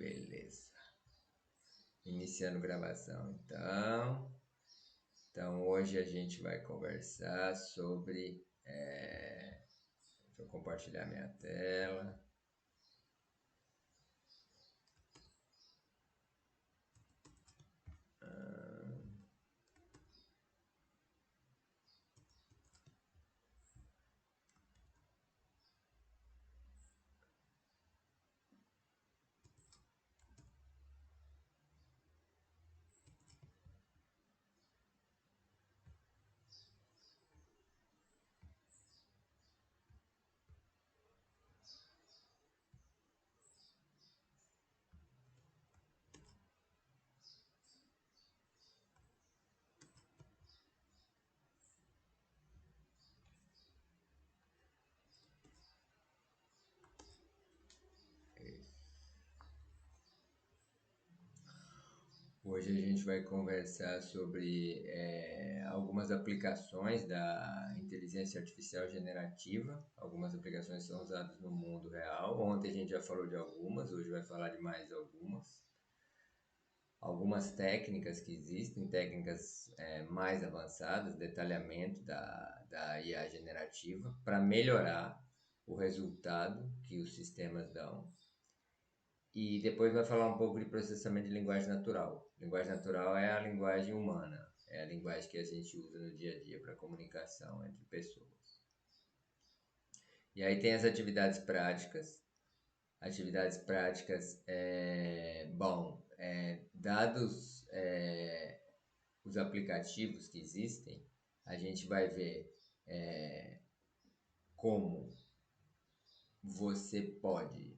Beleza. Iniciando gravação, então hoje a gente vai conversar sobre... Deixa eu compartilhar minha tela. Hoje a gente vai conversar sobre algumas aplicações da inteligência artificial generativa. Algumas aplicações são usadas no mundo real. Ontem a gente já falou de algumas, hoje vai falar de mais algumas. Algumas técnicas que existem, técnicas mais avançadas, detalhamento da IA generativa, para melhorar o resultado que os sistemas dão. E depois vai falar um pouco de processamento de linguagem natural. Linguagem natural é a linguagem humana, é a linguagem que a gente usa no dia a dia para comunicação entre pessoas. E aí tem as atividades práticas. Atividades práticas, dados os aplicativos que existem, a gente vai ver como você pode...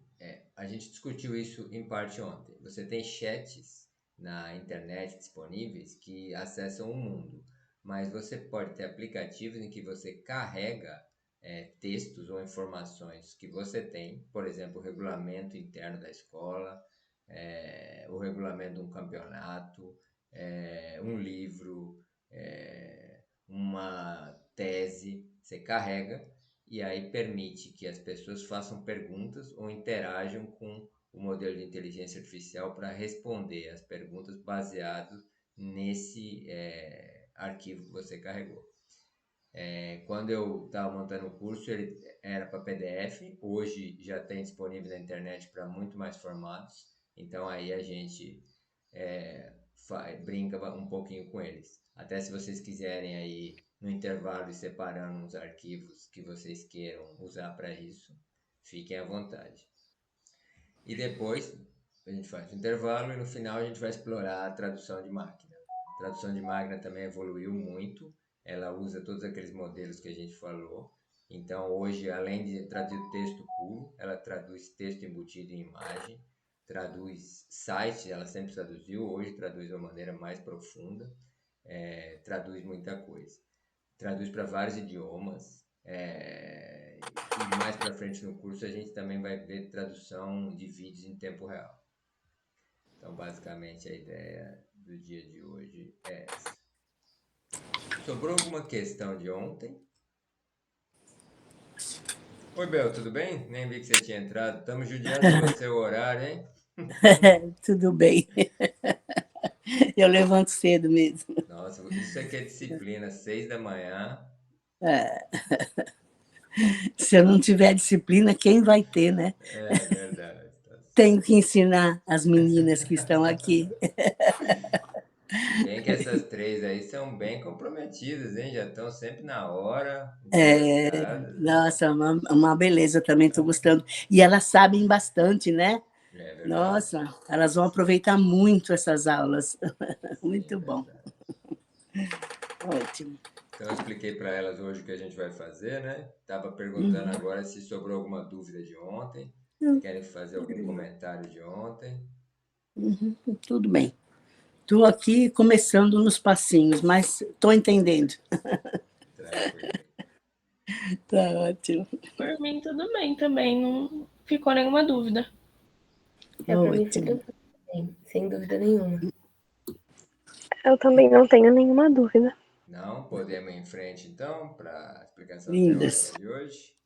a gente discutiu isso em parte ontem. Você tem chats na internet disponíveis que acessam o mundo, mas você pode ter aplicativos em que você carrega textos ou informações que você tem, por exemplo, o regulamento interno da escola, o regulamento de um campeonato, um livro, uma tese, você carrega e aí permite que as pessoas façam perguntas ou interajam com o modelo de inteligência artificial para responder as perguntas baseado nesse arquivo que você carregou. Quando eu estava montando o curso, ele era para PDF, hoje já tem disponível na internet para muito mais formatos, então aí a gente brinca um pouquinho com eles. Até se vocês quiserem aí no intervalo ir separando uns arquivos que vocês queiram usar para isso, fiquem à vontade. E depois a gente faz o intervalo e no final a gente vai explorar a tradução de máquina. A tradução de máquina também evoluiu muito, ela usa todos aqueles modelos que a gente falou. Então hoje, além de traduzir texto puro, ela traduz texto embutido em imagem, traduz sites, ela sempre traduziu, hoje traduz de uma maneira mais profunda, traduz muita coisa. Traduz para vários idiomas, e mais para frente no curso a gente também vai ver tradução de vídeos em tempo real. Então, basicamente, a ideia do dia de hoje é essa. Sobrou alguma questão de ontem? Oi, Bel, tudo bem? Nem vi que você tinha entrado. Estamos judiando do seu horário, hein? Tudo bem. Eu levanto cedo mesmo. Nossa, isso aqui é disciplina, 6 da manhã. Se eu não tiver disciplina, quem vai ter, né? É verdade, tá Tenho certo. que ensinar as meninas que estão aqui. Se bem que essas três aí são bem comprometidas, hein? Já estão sempre na hora, interessadas, hein? Nossa, uma beleza também, estou gostando. E elas sabem bastante, né? É verdade. Nossa, elas vão aproveitar muito essas aulas. Sim, Muito bom. verdade. Ótimo. Então eu expliquei para elas hoje o que a gente vai fazer, né? Tava perguntando agora se sobrou alguma dúvida de ontem, se querem fazer algum comentário de ontem. Tudo bem. Estou aqui começando nos passinhos, mas estou entendendo. Tranquilo. Tá ótimo. Por mim, tudo bem também, não ficou nenhuma dúvida. Pra mim foi Ótimo. tranquilo também, sem dúvida nenhuma. Eu também não tenho nenhuma dúvida. Não, podemos ir em frente então para a explicação Lindas. teórica de hoje?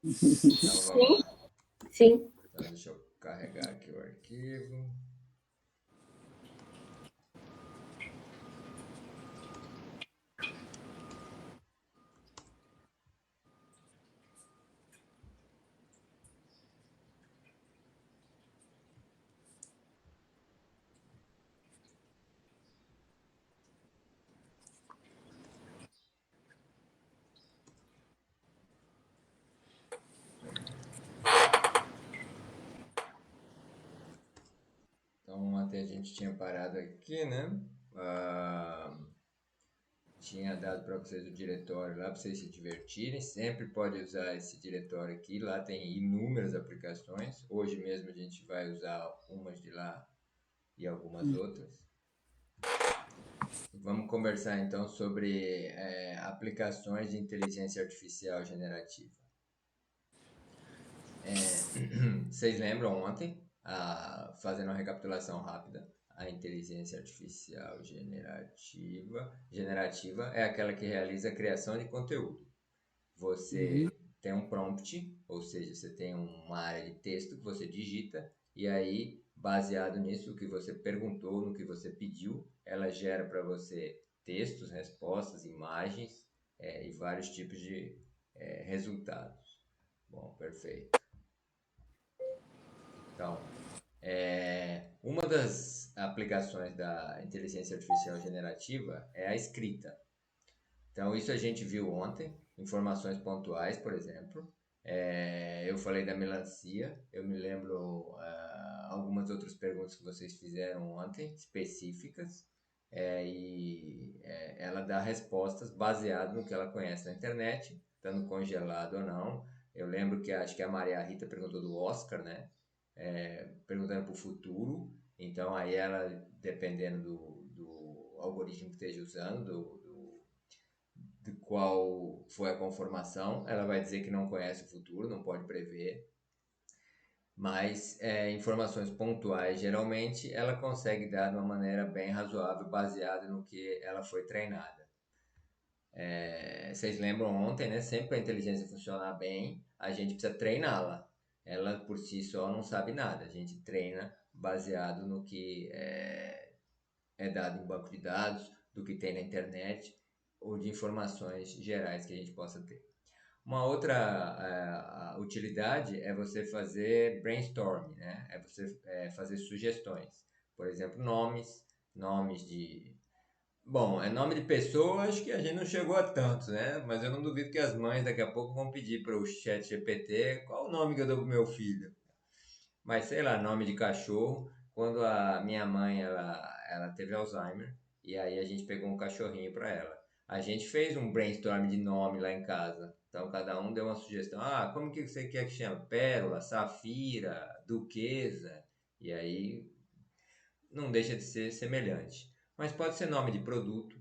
Então vamos lá. Sim. Então deixa eu carregar aqui o arquivo. arquivo. Então, até a gente tinha parado aqui, né? Tinha dado para vocês o diretório lá para vocês se divertirem. Sempre pode usar esse diretório aqui. Lá tem inúmeras aplicações. Hoje mesmo a gente vai usar umas de lá e algumas outras. Vamos conversar então sobre aplicações de inteligência artificial generativa. Vocês lembram ontem, fazendo uma recapitulação rápida, a inteligência artificial generativa é aquela que realiza a criação de conteúdo. Você tem um prompt, ou seja, você tem uma área de texto que você digita e aí, baseado nisso, o que você perguntou, no que você pediu, ela gera para você textos, respostas, imagens e vários tipos de resultados. Bom, perfeito. Então, uma das aplicações da inteligência artificial generativa é a escrita. Então, isso a gente viu ontem, informações pontuais, por exemplo. Eu falei da melancia, eu me lembro algumas outras perguntas que vocês fizeram ontem, específicas, ela dá respostas baseadas no que ela conhece na internet, estando congelado ou não. Eu lembro que acho que a Maria Rita perguntou do Oscar, né? Perguntando para o futuro, então aí ela, dependendo do algoritmo que esteja usando, de qual foi a conformação, ela vai dizer que não conhece o futuro, não pode prever, mas informações pontuais, geralmente, ela consegue dar de uma maneira bem razoável, baseada no que ela foi treinada. Vocês lembram ontem, né? Sempre para a inteligência funcionar bem, a gente precisa treiná-la. Ela, por si só, não sabe nada. A gente treina baseado no que é dado em banco de dados, do que tem na internet, ou de informações gerais que a gente possa ter. Uma outra utilidade é você fazer brainstorming, né? É você fazer sugestões. Por exemplo, nomes de... Bom, nome de pessoa, acho que a gente não chegou a tanto, né? Mas eu não duvido que as mães daqui a pouco vão pedir para o chat GPT qual o nome que eu dou pro meu filho. Mas sei lá, nome de cachorro. Quando a minha mãe ela teve Alzheimer, e aí a gente pegou um cachorrinho para ela. A gente fez um brainstorm de nome lá em casa. Então cada um deu uma sugestão. Como que você quer que chame? Pérola, Safira, Duquesa. E aí não deixa de ser semelhante. Mas pode ser nome de produto,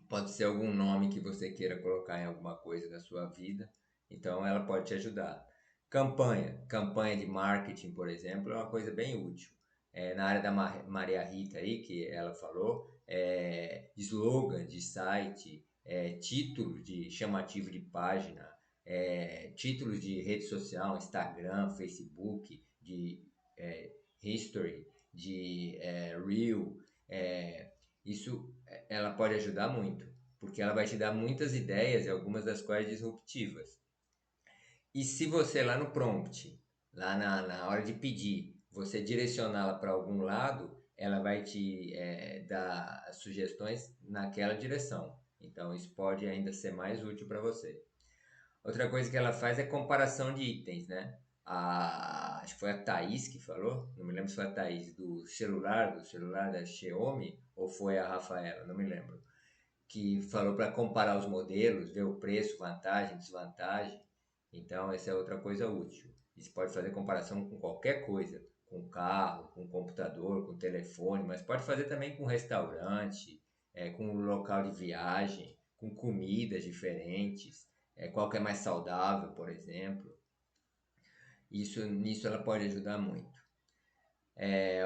pode ser algum nome que você queira colocar em alguma coisa da sua vida. Então ela pode te ajudar. Campanha de marketing, por exemplo, é uma coisa bem útil. Na área da Maria Rita aí, que ela falou, slogan de site, título de chamativo de página, títulos de rede social, Instagram, Facebook, de history, de reel, isso ela pode ajudar muito, porque ela vai te dar muitas ideias e algumas das quais disruptivas. E se você lá no prompt, lá na hora de pedir, você direcioná-la para algum lado, ela vai te dar sugestões naquela direção. Então isso pode ainda ser mais útil para você. Outra coisa que ela faz é comparação de itens, né? Acho que foi a Thaís que falou, não me lembro se foi a Thaís, do celular da Xiaomi, ou foi a Rafaela, não me lembro, que falou para comparar os modelos, ver o preço, vantagem, desvantagem. Então, essa é outra coisa útil. Você pode fazer comparação com qualquer coisa, com carro, com computador, com telefone, mas pode fazer também com restaurante, com local de viagem, com comidas diferentes, qual que é mais saudável, por exemplo. Nisso ela pode ajudar muito.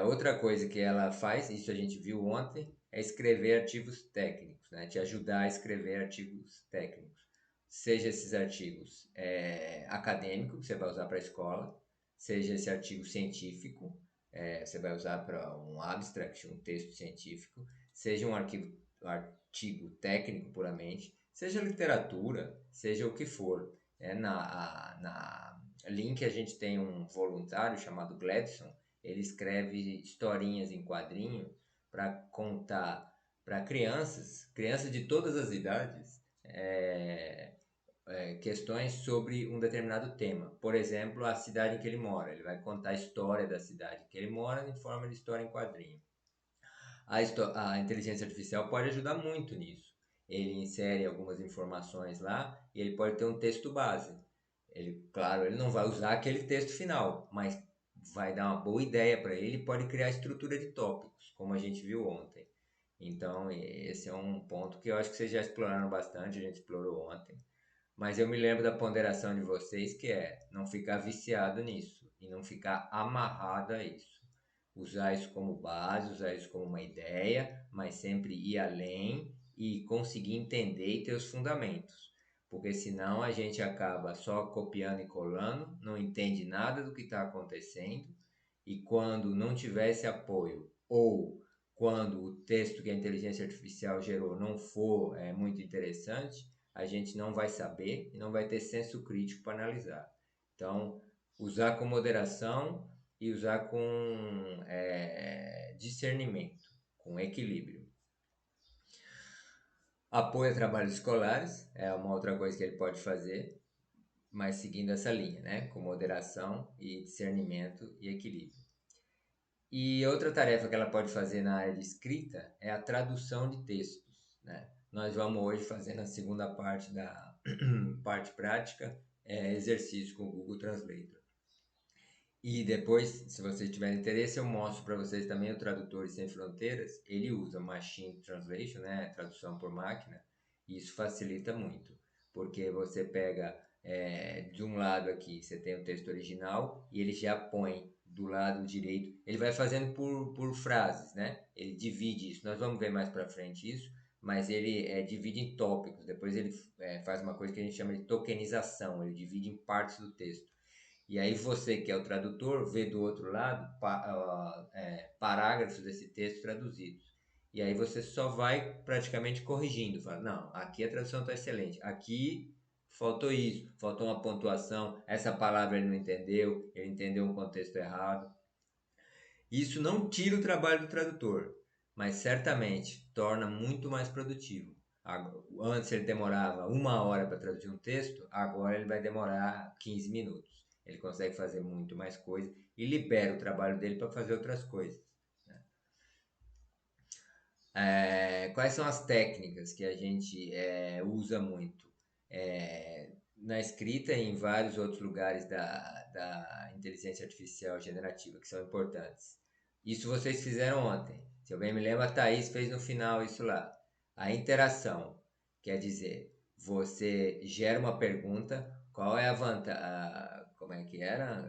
Outra coisa que ela faz, isso a gente viu ontem, é escrever artigos técnicos, né? Te ajudar a escrever artigos técnicos. Seja esses artigos acadêmicos, que você vai usar para a escola, seja esse artigo científico, você vai usar para um abstract, um texto científico, seja um artigo técnico puramente, seja literatura, seja o que for. Na Link a gente tem um voluntário chamado Gladson, ele escreve historinhas em quadrinho para contar para crianças de todas as idades, questões sobre um determinado tema. Por exemplo, a cidade em que ele mora. Ele vai contar a história da cidade em que ele mora em forma de história em quadrinho. A inteligência artificial pode ajudar muito nisso. Ele insere algumas informações lá e ele pode ter um texto base. Claro, ele não vai usar aquele texto final, mas vai dar uma boa ideia para ele e pode criar estrutura de tópicos, como a gente viu ontem. Então, esse é um ponto que eu acho que vocês já exploraram bastante, a gente explorou ontem. Mas eu me lembro da ponderação de vocês, que é não ficar viciado nisso e não ficar amarrado a isso. Usar isso como base, usar isso como uma ideia, mas sempre ir além e conseguir entender e ter os fundamentos. Porque senão a gente acaba só copiando e colando, não entende nada do que está acontecendo, e quando não tiver esse apoio, ou quando o texto que a inteligência artificial gerou não for muito interessante, a gente não vai saber e não vai ter senso crítico para analisar. Então, usar com moderação e usar com discernimento, com equilíbrio. Apoio a trabalhos escolares é uma outra coisa que ele pode fazer, mas seguindo essa linha, né? Com moderação e discernimento e equilíbrio. E outra tarefa que ela pode fazer na área de escrita é a tradução de textos, né? Nós vamos hoje fazer na segunda parte da parte prática, exercício com o Google Translator. E depois, se vocês tiverem interesse, eu mostro para vocês também o Tradutores Sem Fronteiras. Ele usa Machine Translation, né? Tradução por máquina, e isso facilita muito, porque você pega de um lado aqui, você tem o texto original, e ele já põe do lado direito, ele vai fazendo por frases, né? Ele divide isso, nós vamos ver mais para frente isso, mas ele divide em tópicos, depois ele faz uma coisa que a gente chama de tokenização, ele divide em partes do texto. E aí você, que é o tradutor, vê do outro lado parágrafos desse texto traduzidos. E aí você só vai praticamente corrigindo. Fala, não, aqui a tradução está excelente. Aqui faltou isso, faltou uma pontuação. Essa palavra ele não entendeu, ele entendeu um contexto errado. Isso não tira o trabalho do tradutor, mas certamente torna muito mais produtivo. Antes ele demorava 1 hora para traduzir um texto, agora ele vai demorar 15 minutos. Ele consegue fazer muito mais coisa e libera o trabalho dele para fazer outras coisas, né? Quais são as técnicas que a gente usa muito? Na escrita e em vários outros lugares da inteligência artificial generativa, que são importantes. Isso vocês fizeram ontem. Se eu bem me lembro, a Thaís fez no final isso lá. A interação, quer dizer, você gera uma pergunta, qual é a vantagem, como é que era?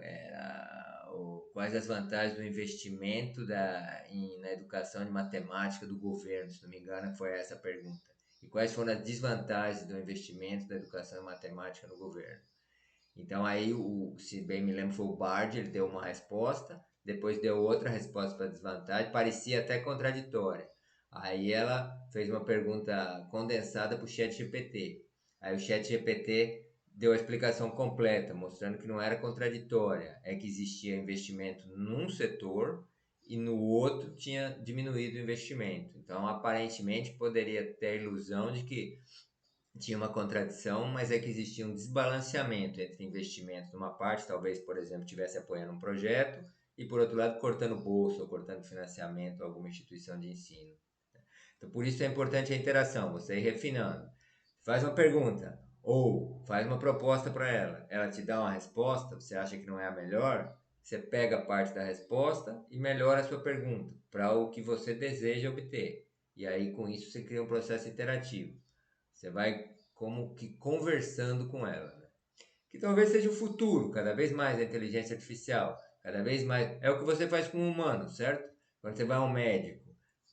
Quais as vantagens do investimento na educação de matemática do governo, se não me engano, foi essa a pergunta. E quais foram as desvantagens do investimento da educação em matemática no governo. Então aí, se bem me lembro, foi o Bard, ele deu uma resposta, depois deu outra resposta para desvantagem, parecia até contraditória. Aí ela fez uma pergunta condensada para o ChatGPT. Aí o ChatGPT deu a explicação completa, mostrando que não era contraditória, é que existia investimento num setor e no outro tinha diminuído o investimento. Então, aparentemente, poderia ter a ilusão de que tinha uma contradição, mas é que existia um desbalanceamento entre investimentos numa parte, talvez, por exemplo, estivesse apoiando um projeto, e por outro lado, cortando bolsa ou cortando financiamento a alguma instituição de ensino. Então, por isso é importante a interação, você ir refinando. Faz uma pergunta, ou faz uma proposta para ela te dá uma resposta, você acha que não é a melhor, você pega parte da resposta e melhora a sua pergunta para o que você deseja obter. E aí, com isso, você cria um processo interativo. Você vai como que conversando com ela, né? Que talvez seja o futuro, cada vez mais da inteligência artificial, cada vez mais. É o que você faz com um humano, certo? Quando você vai a um médico,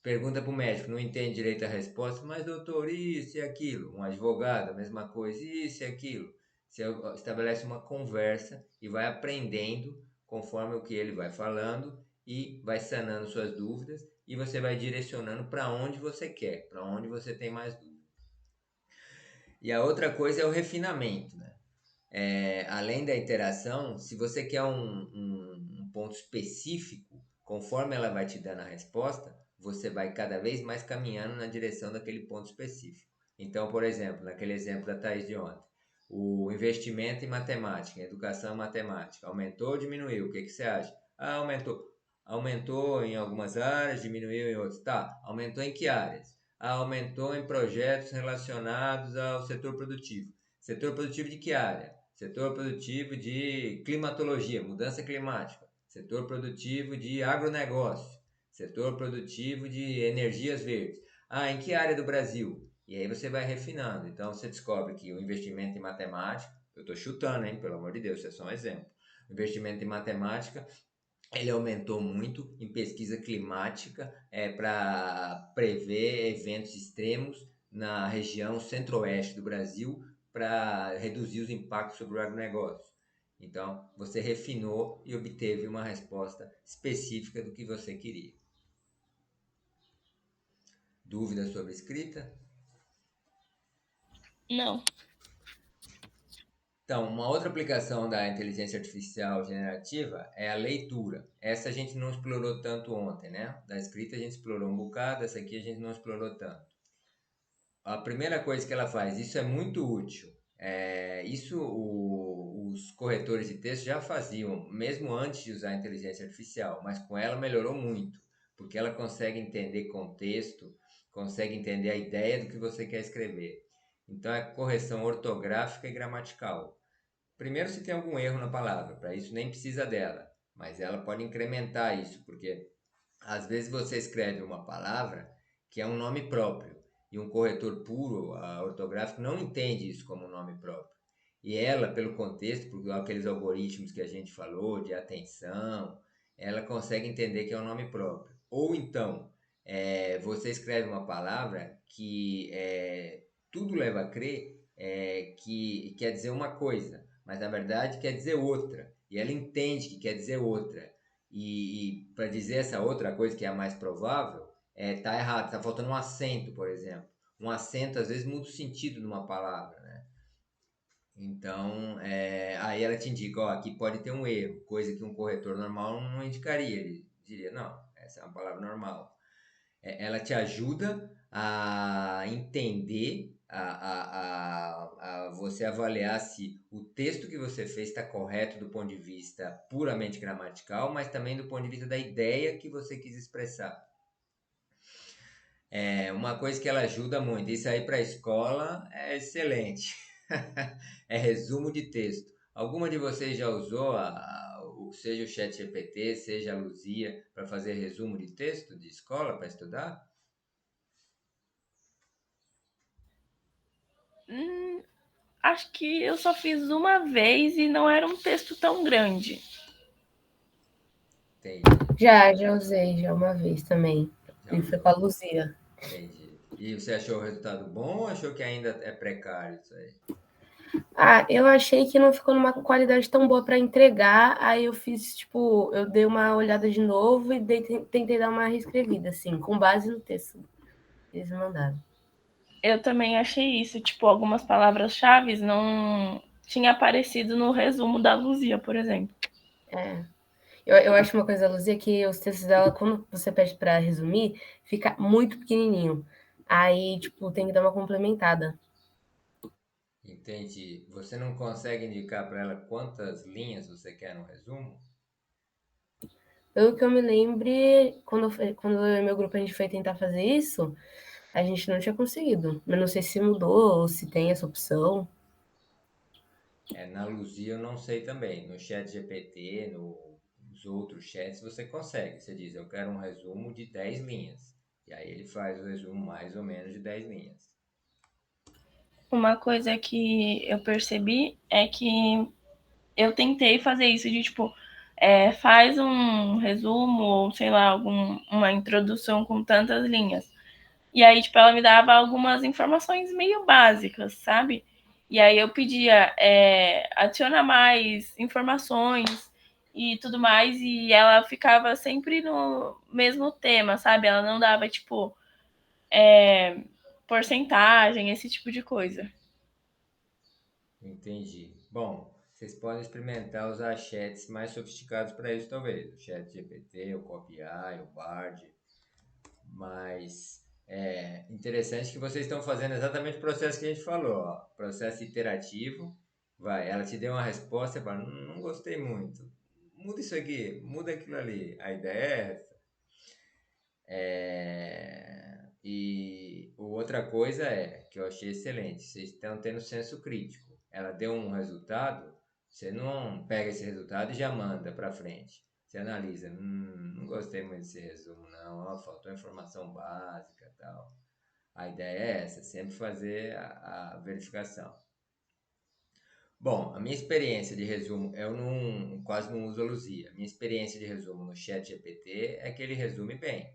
pergunta para o médico, não entende direito a resposta, mas doutor, isso e aquilo. Um advogado, a mesma coisa, isso e aquilo. Você estabelece uma conversa e vai aprendendo conforme o que ele vai falando e vai sanando suas dúvidas e você vai direcionando para onde você quer, para onde você tem mais dúvidas. E a outra coisa é o refinamento, né? Além da interação, se você quer um ponto específico, conforme ela vai te dando a resposta, você vai cada vez mais caminhando na direção daquele ponto específico. Então, por exemplo, naquele exemplo da Thaís de ontem, o investimento em matemática, em educação em matemática, aumentou ou diminuiu? O que você acha? Ah, aumentou. Aumentou em algumas áreas, diminuiu em outras. Tá, aumentou em que áreas? Ah, aumentou em projetos relacionados ao setor produtivo. Setor produtivo de que área? Setor produtivo de climatologia, mudança climática. Setor produtivo de agronegócio. Setor produtivo de energias verdes. Ah, em que área do Brasil? E aí você vai refinando. Então você descobre que o investimento em matemática, eu estou chutando, hein? Pelo amor de Deus, isso é só um exemplo. O investimento em matemática, ele aumentou muito em pesquisa climática para prever eventos extremos na região centro-oeste do Brasil para reduzir os impactos sobre o agronegócio. Então, você refinou e obteve uma resposta específica do que você queria. Dúvidas sobre escrita? Não. Então, uma outra aplicação da inteligência artificial generativa é a leitura. Essa a gente não explorou tanto ontem, né? Da escrita a gente explorou um bocado, essa aqui a gente não explorou tanto. A primeira coisa que ela faz, isso é muito útil. Os corretores de texto já faziam, mesmo antes de usar a inteligência artificial, mas com ela melhorou muito, porque ela consegue entender contexto, consegue entender a ideia do que você quer escrever. Então é correção ortográfica e gramatical. Primeiro, se tem algum erro na palavra, para isso nem precisa dela, mas ela pode incrementar isso, porque às vezes você escreve uma palavra que é um nome próprio e um corretor puro, ortográfico, não entende isso como um nome próprio. E ela, pelo contexto, por aqueles algoritmos que a gente falou, de atenção, ela consegue entender que é um nome próprio. Ou então, você escreve uma palavra que tudo leva a crer que quer dizer uma coisa, mas na verdade quer dizer outra. E ela entende que quer dizer outra. E para dizer essa outra coisa que é a mais provável, tá errado, tá faltando um acento, por exemplo. Um acento às vezes muda o sentido de uma palavra, né? Então, aí ela te indica, ó, aqui pode ter um erro, coisa que um corretor normal não indicaria. Ele diria, não, essa é uma palavra normal. Ela te ajuda a entender, a você avaliar se o texto que você fez está correto do ponto de vista puramente gramatical, mas também do ponto de vista da ideia que você quis expressar. Uma coisa que ela ajuda muito, isso aí para a escola é excelente, é resumo de texto. Alguma de vocês já usou, seja o ChatGPT, seja a Luzia, para fazer resumo de texto de escola, para estudar? Acho que eu só fiz uma vez e não era um texto tão grande. Entendi. Já usei já uma vez também. Já E foi com a Luzia. Entendi. E você achou o resultado bom ou achou que ainda é precário isso aí? Eu achei que não ficou numa qualidade tão boa para entregar, aí eu fiz, tipo, eu dei uma olhada de novo e tentei dar uma reescrevida, assim, com base no texto que eles mandaram. Eu também achei isso, tipo, algumas palavras-chave não tinha aparecido no resumo da Luzia, por exemplo. Eu acho uma coisa, Luzia, que os textos dela, quando você pede para resumir, fica muito pequenininho. Aí, tipo, tem que dar uma complementada. Entendi. Você não consegue indicar para ela quantas linhas você quer no resumo? Pelo que eu me lembre, quando eu e meu grupo a gente foi tentar fazer isso, a gente não tinha conseguido. Eu não sei se mudou ou se tem essa opção. Na Luzia eu não sei também. No chat GPT, nos outros chats você consegue. Você diz, eu quero um resumo de 10 linhas. E aí ele faz o resumo mais ou menos de 10 linhas. Uma coisa que eu percebi é que eu tentei fazer isso de, tipo, faz um resumo ou, sei lá, uma introdução com tantas linhas. E aí, tipo, ela me dava algumas informações meio básicas, sabe? E aí eu pedia, adiciona mais informações. e tudo mais, e ela ficava sempre no mesmo tema, sabe? Ela não dava, tipo, porcentagem, esse tipo de coisa. Entendi. Bom, vocês podem experimentar usar chats mais sofisticados para isso, talvez. O Chat GPT, o Copy AI, o Bard. Mas é interessante que vocês estão fazendo exatamente o processo que a gente falou, ó. Processo iterativo. Vai, ela te deu uma resposta, você fala, não gostei muito. Muda isso aqui, muda aquilo ali. A ideia é essa. E outra coisa que eu achei excelente, vocês estão tendo senso crítico. Ela deu um resultado, você não pega esse resultado e já manda para frente. Você analisa, não gostei muito desse resumo, não, ó, faltou informação básica e tal. A ideia é essa, sempre fazer a verificação. Bom, a minha experiência de resumo, eu quase não uso a Luzia. A minha experiência de resumo no Chat GPT é que ele resume bem.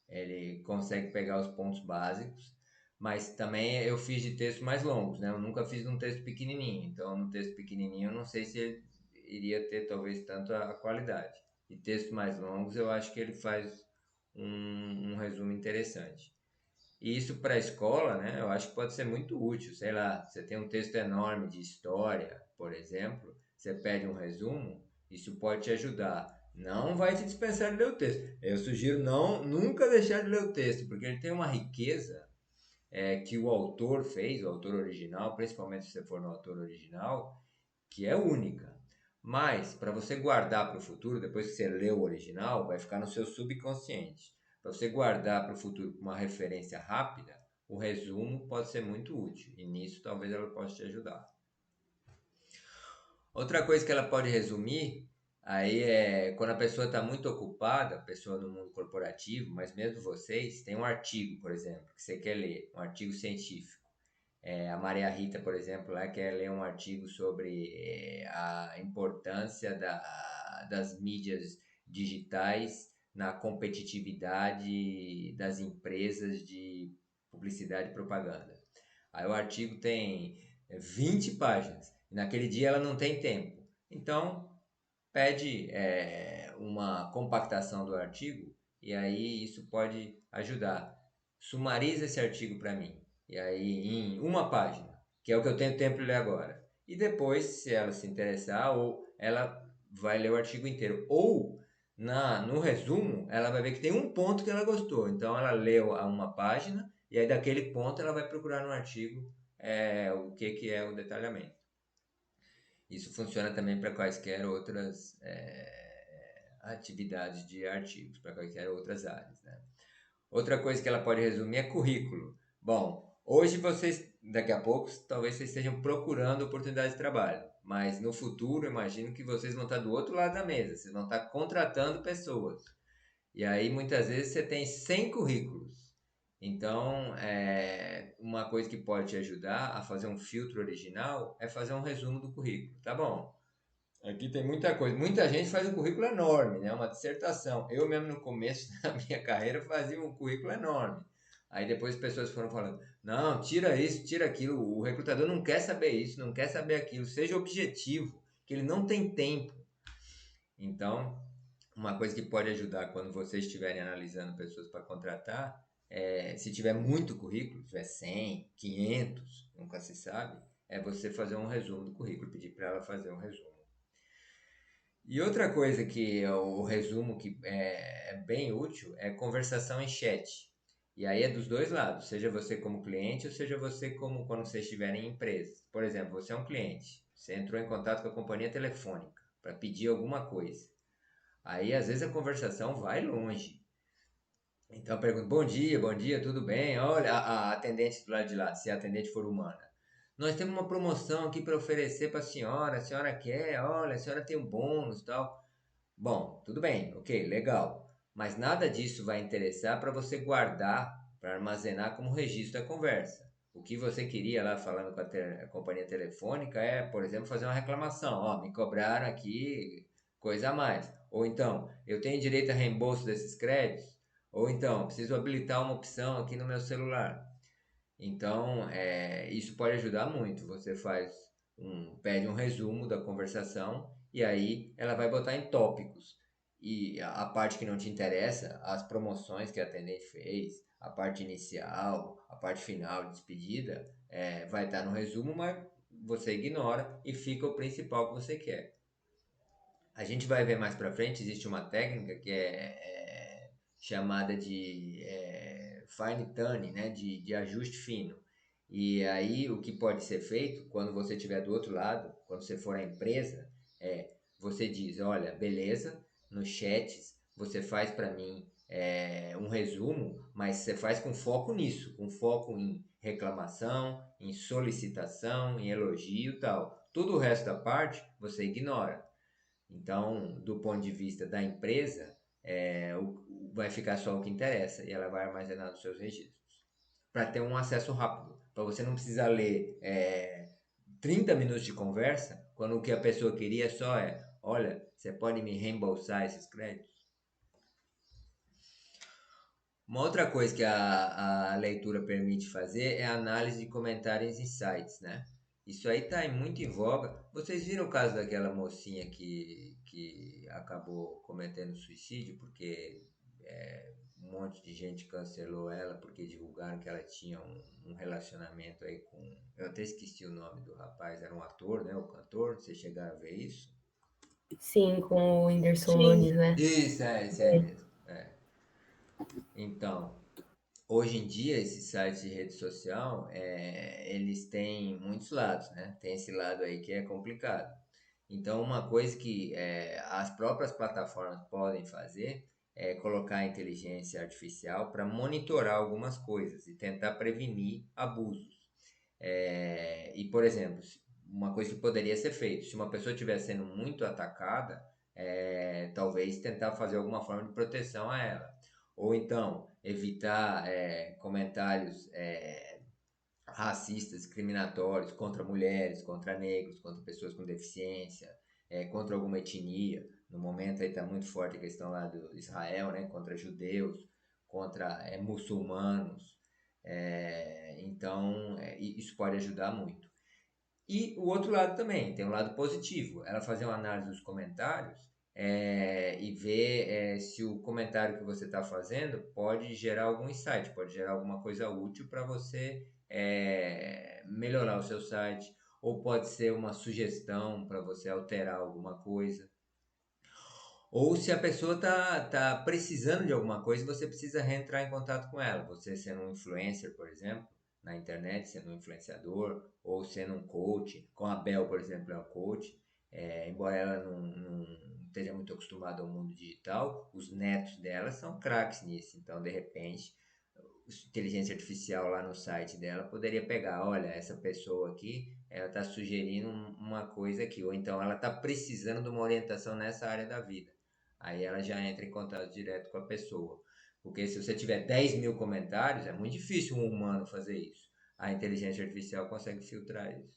Ele consegue pegar os pontos básicos, mas também eu fiz de textos mais longos, né? Eu nunca fiz num texto pequenininho, então no texto pequenininho eu não sei se ele iria ter talvez tanto a qualidade. E textos mais longos eu acho que ele faz um resumo interessante. E isso para a escola, né? Eu acho que pode ser muito útil. Sei lá, você tem um texto enorme de história, por exemplo, você pede um resumo, isso pode te ajudar. Não vai te dispensar de ler o texto. Eu sugiro nunca deixar de ler o texto, porque ele tem uma riqueza que o autor fez, o autor original, principalmente se você for no autor original, que é única. Mas, para você guardar para o futuro, depois que você lê o original, vai ficar no seu subconsciente. Para você guardar para o futuro uma referência rápida, o resumo pode ser muito útil. E nisso talvez ela possa te ajudar. Outra coisa que ela pode resumir, aí é quando a pessoa está muito ocupada, a pessoa no mundo corporativo, mas mesmo vocês, tem um artigo, por exemplo, que você quer ler, um artigo científico. A Maria Rita, por exemplo, lá quer ler um artigo sobre a importância das mídias digitais na competitividade das empresas de publicidade e propaganda. Aí o artigo tem 20 páginas. E naquele dia ela não tem tempo. Então, pede uma compactação do artigo e aí isso pode ajudar. Sumariza esse artigo para mim. E aí em uma página, que é o que eu tenho tempo de ler agora. E depois, se ela se interessar, ou ela vai ler o artigo inteiro. Ou no resumo, ela vai ver que tem um ponto que ela gostou. Então ela leu a uma página e aí daquele ponto ela vai procurar no artigo o que é o detalhamento. Isso funciona também para quaisquer outras atividades de artigos, para quaisquer outras áreas, né? Outra coisa que ela pode resumir é currículo. Bom, hoje vocês, daqui a pouco, talvez vocês estejam procurando oportunidades de trabalho, mas no futuro, imagino que vocês vão estar do outro lado da mesa, vocês vão estar contratando pessoas. E aí, muitas vezes, você tem 100 currículos. Então, uma coisa que pode te ajudar a fazer um filtro original é fazer um resumo do currículo. Tá bom, aqui tem muita coisa. Muita gente faz um currículo enorme, né? Uma dissertação. Eu mesmo no começo da minha carreira fazia um currículo enorme. Aí depois as pessoas foram falando, não, tira isso, tira aquilo. O recrutador não quer saber isso, não quer saber aquilo. Seja objetivo, que ele não tem tempo. Então, uma coisa que pode ajudar quando vocês estiverem analisando pessoas para contratar, se tiver muito currículo, tiver 100, 500, nunca se sabe, é você fazer um resumo do currículo, pedir para ela fazer um resumo. E outra coisa que é o resumo que é bem útil é conversação em chat. E aí é dos dois lados, seja você como cliente ou seja você como quando você estiver em empresa. Por exemplo, você é um cliente, você entrou em contato com a companhia telefônica para pedir alguma coisa. Aí às vezes a conversação vai longe. Então eu pergunto, bom dia, tudo bem? Olha, a atendente do lado de lá, se a atendente for humana. Nós temos uma promoção aqui para oferecer para a senhora quer? Olha, a senhora tem um bônus e tal. Bom, tudo bem, ok, legal. Mas nada disso vai interessar para você guardar, para armazenar como registro da conversa. O que você queria lá falando com a companhia telefônica é, por exemplo, fazer uma reclamação. Ó, me cobraram aqui coisa a mais. Ou então, eu tenho direito a reembolso desses créditos? Ou então, preciso habilitar uma opção aqui no meu celular. Então, isso pode ajudar muito. Você pede um resumo da conversação e aí ela vai botar em tópicos. E a parte que não te interessa, as promoções que a atendente fez, a parte inicial, a parte final de despedida, vai estar no resumo, mas você ignora e fica o principal que você quer. A gente vai ver mais para frente, existe uma técnica que é chamada de fine tuning, né? De ajuste fino. E aí o que pode ser feito quando você estiver do outro lado, quando você for à empresa, você diz, olha, beleza, nos chats você faz para mim um resumo, mas você faz com foco nisso, com foco em reclamação, em solicitação, em elogio e tal. Todo o resto da parte você ignora. Então, do ponto de vista da empresa, vai ficar só o que interessa e ela vai armazenar nos seus registros. Para ter um acesso rápido, para você não precisar ler 30 minutos de conversa, quando o que a pessoa queria só olha, você pode me reembolsar esses créditos? Uma outra coisa que a leitura permite fazer é a análise de comentários em sites, né? Isso aí está muito em voga. Vocês viram o caso daquela mocinha que acabou cometendo suicídio porque um monte de gente cancelou ela porque divulgaram que ela tinha um relacionamento aí com... Eu até esqueci o nome do rapaz, era um ator, né? O cantor, vocês chegaram a ver isso? Sim, com o Whindersson Sim. Nunes, né? Isso, esse aí mesmo. Então, hoje em dia, esses sites de rede social, eles têm muitos lados, né? Tem esse lado aí que é complicado. Então, uma coisa que as próprias plataformas podem fazer é colocar a inteligência artificial para monitorar algumas coisas e tentar prevenir abusos. E, por exemplo, uma coisa que poderia ser feita, se uma pessoa estiver sendo muito atacada, talvez tentar fazer alguma forma de proteção a ela. Ou então, evitar comentários racistas, discriminatórios contra mulheres, contra negros, contra pessoas com deficiência, contra alguma etnia. No momento aí está muito forte a questão lá do Israel, né? Contra judeus, contra muçulmanos. Então, isso pode ajudar muito. E o outro lado também, tem um lado positivo. Ela fazer uma análise dos comentários e ver se o comentário que você está fazendo pode gerar algum insight, pode gerar alguma coisa útil para você melhorar o seu site, ou pode ser uma sugestão para você alterar alguma coisa. Ou se a pessoa tá precisando de alguma coisa, você precisa reentrar em contato com ela. Você sendo um influencer, por exemplo, na internet, sendo um influenciador, ou sendo um coach, com a Bel, por exemplo, é um coach. Embora ela não esteja muito acostumada ao mundo digital, os netos dela são craques nisso. Então, de repente, a inteligência artificial lá no site dela poderia pegar, olha, essa pessoa aqui, ela está sugerindo uma coisa aqui, ou então ela está precisando de uma orientação nessa área da vida. Aí ela já entra em contato direto com a pessoa. Porque se você tiver 10 mil comentários, é muito difícil um humano fazer isso. A inteligência artificial consegue filtrar isso.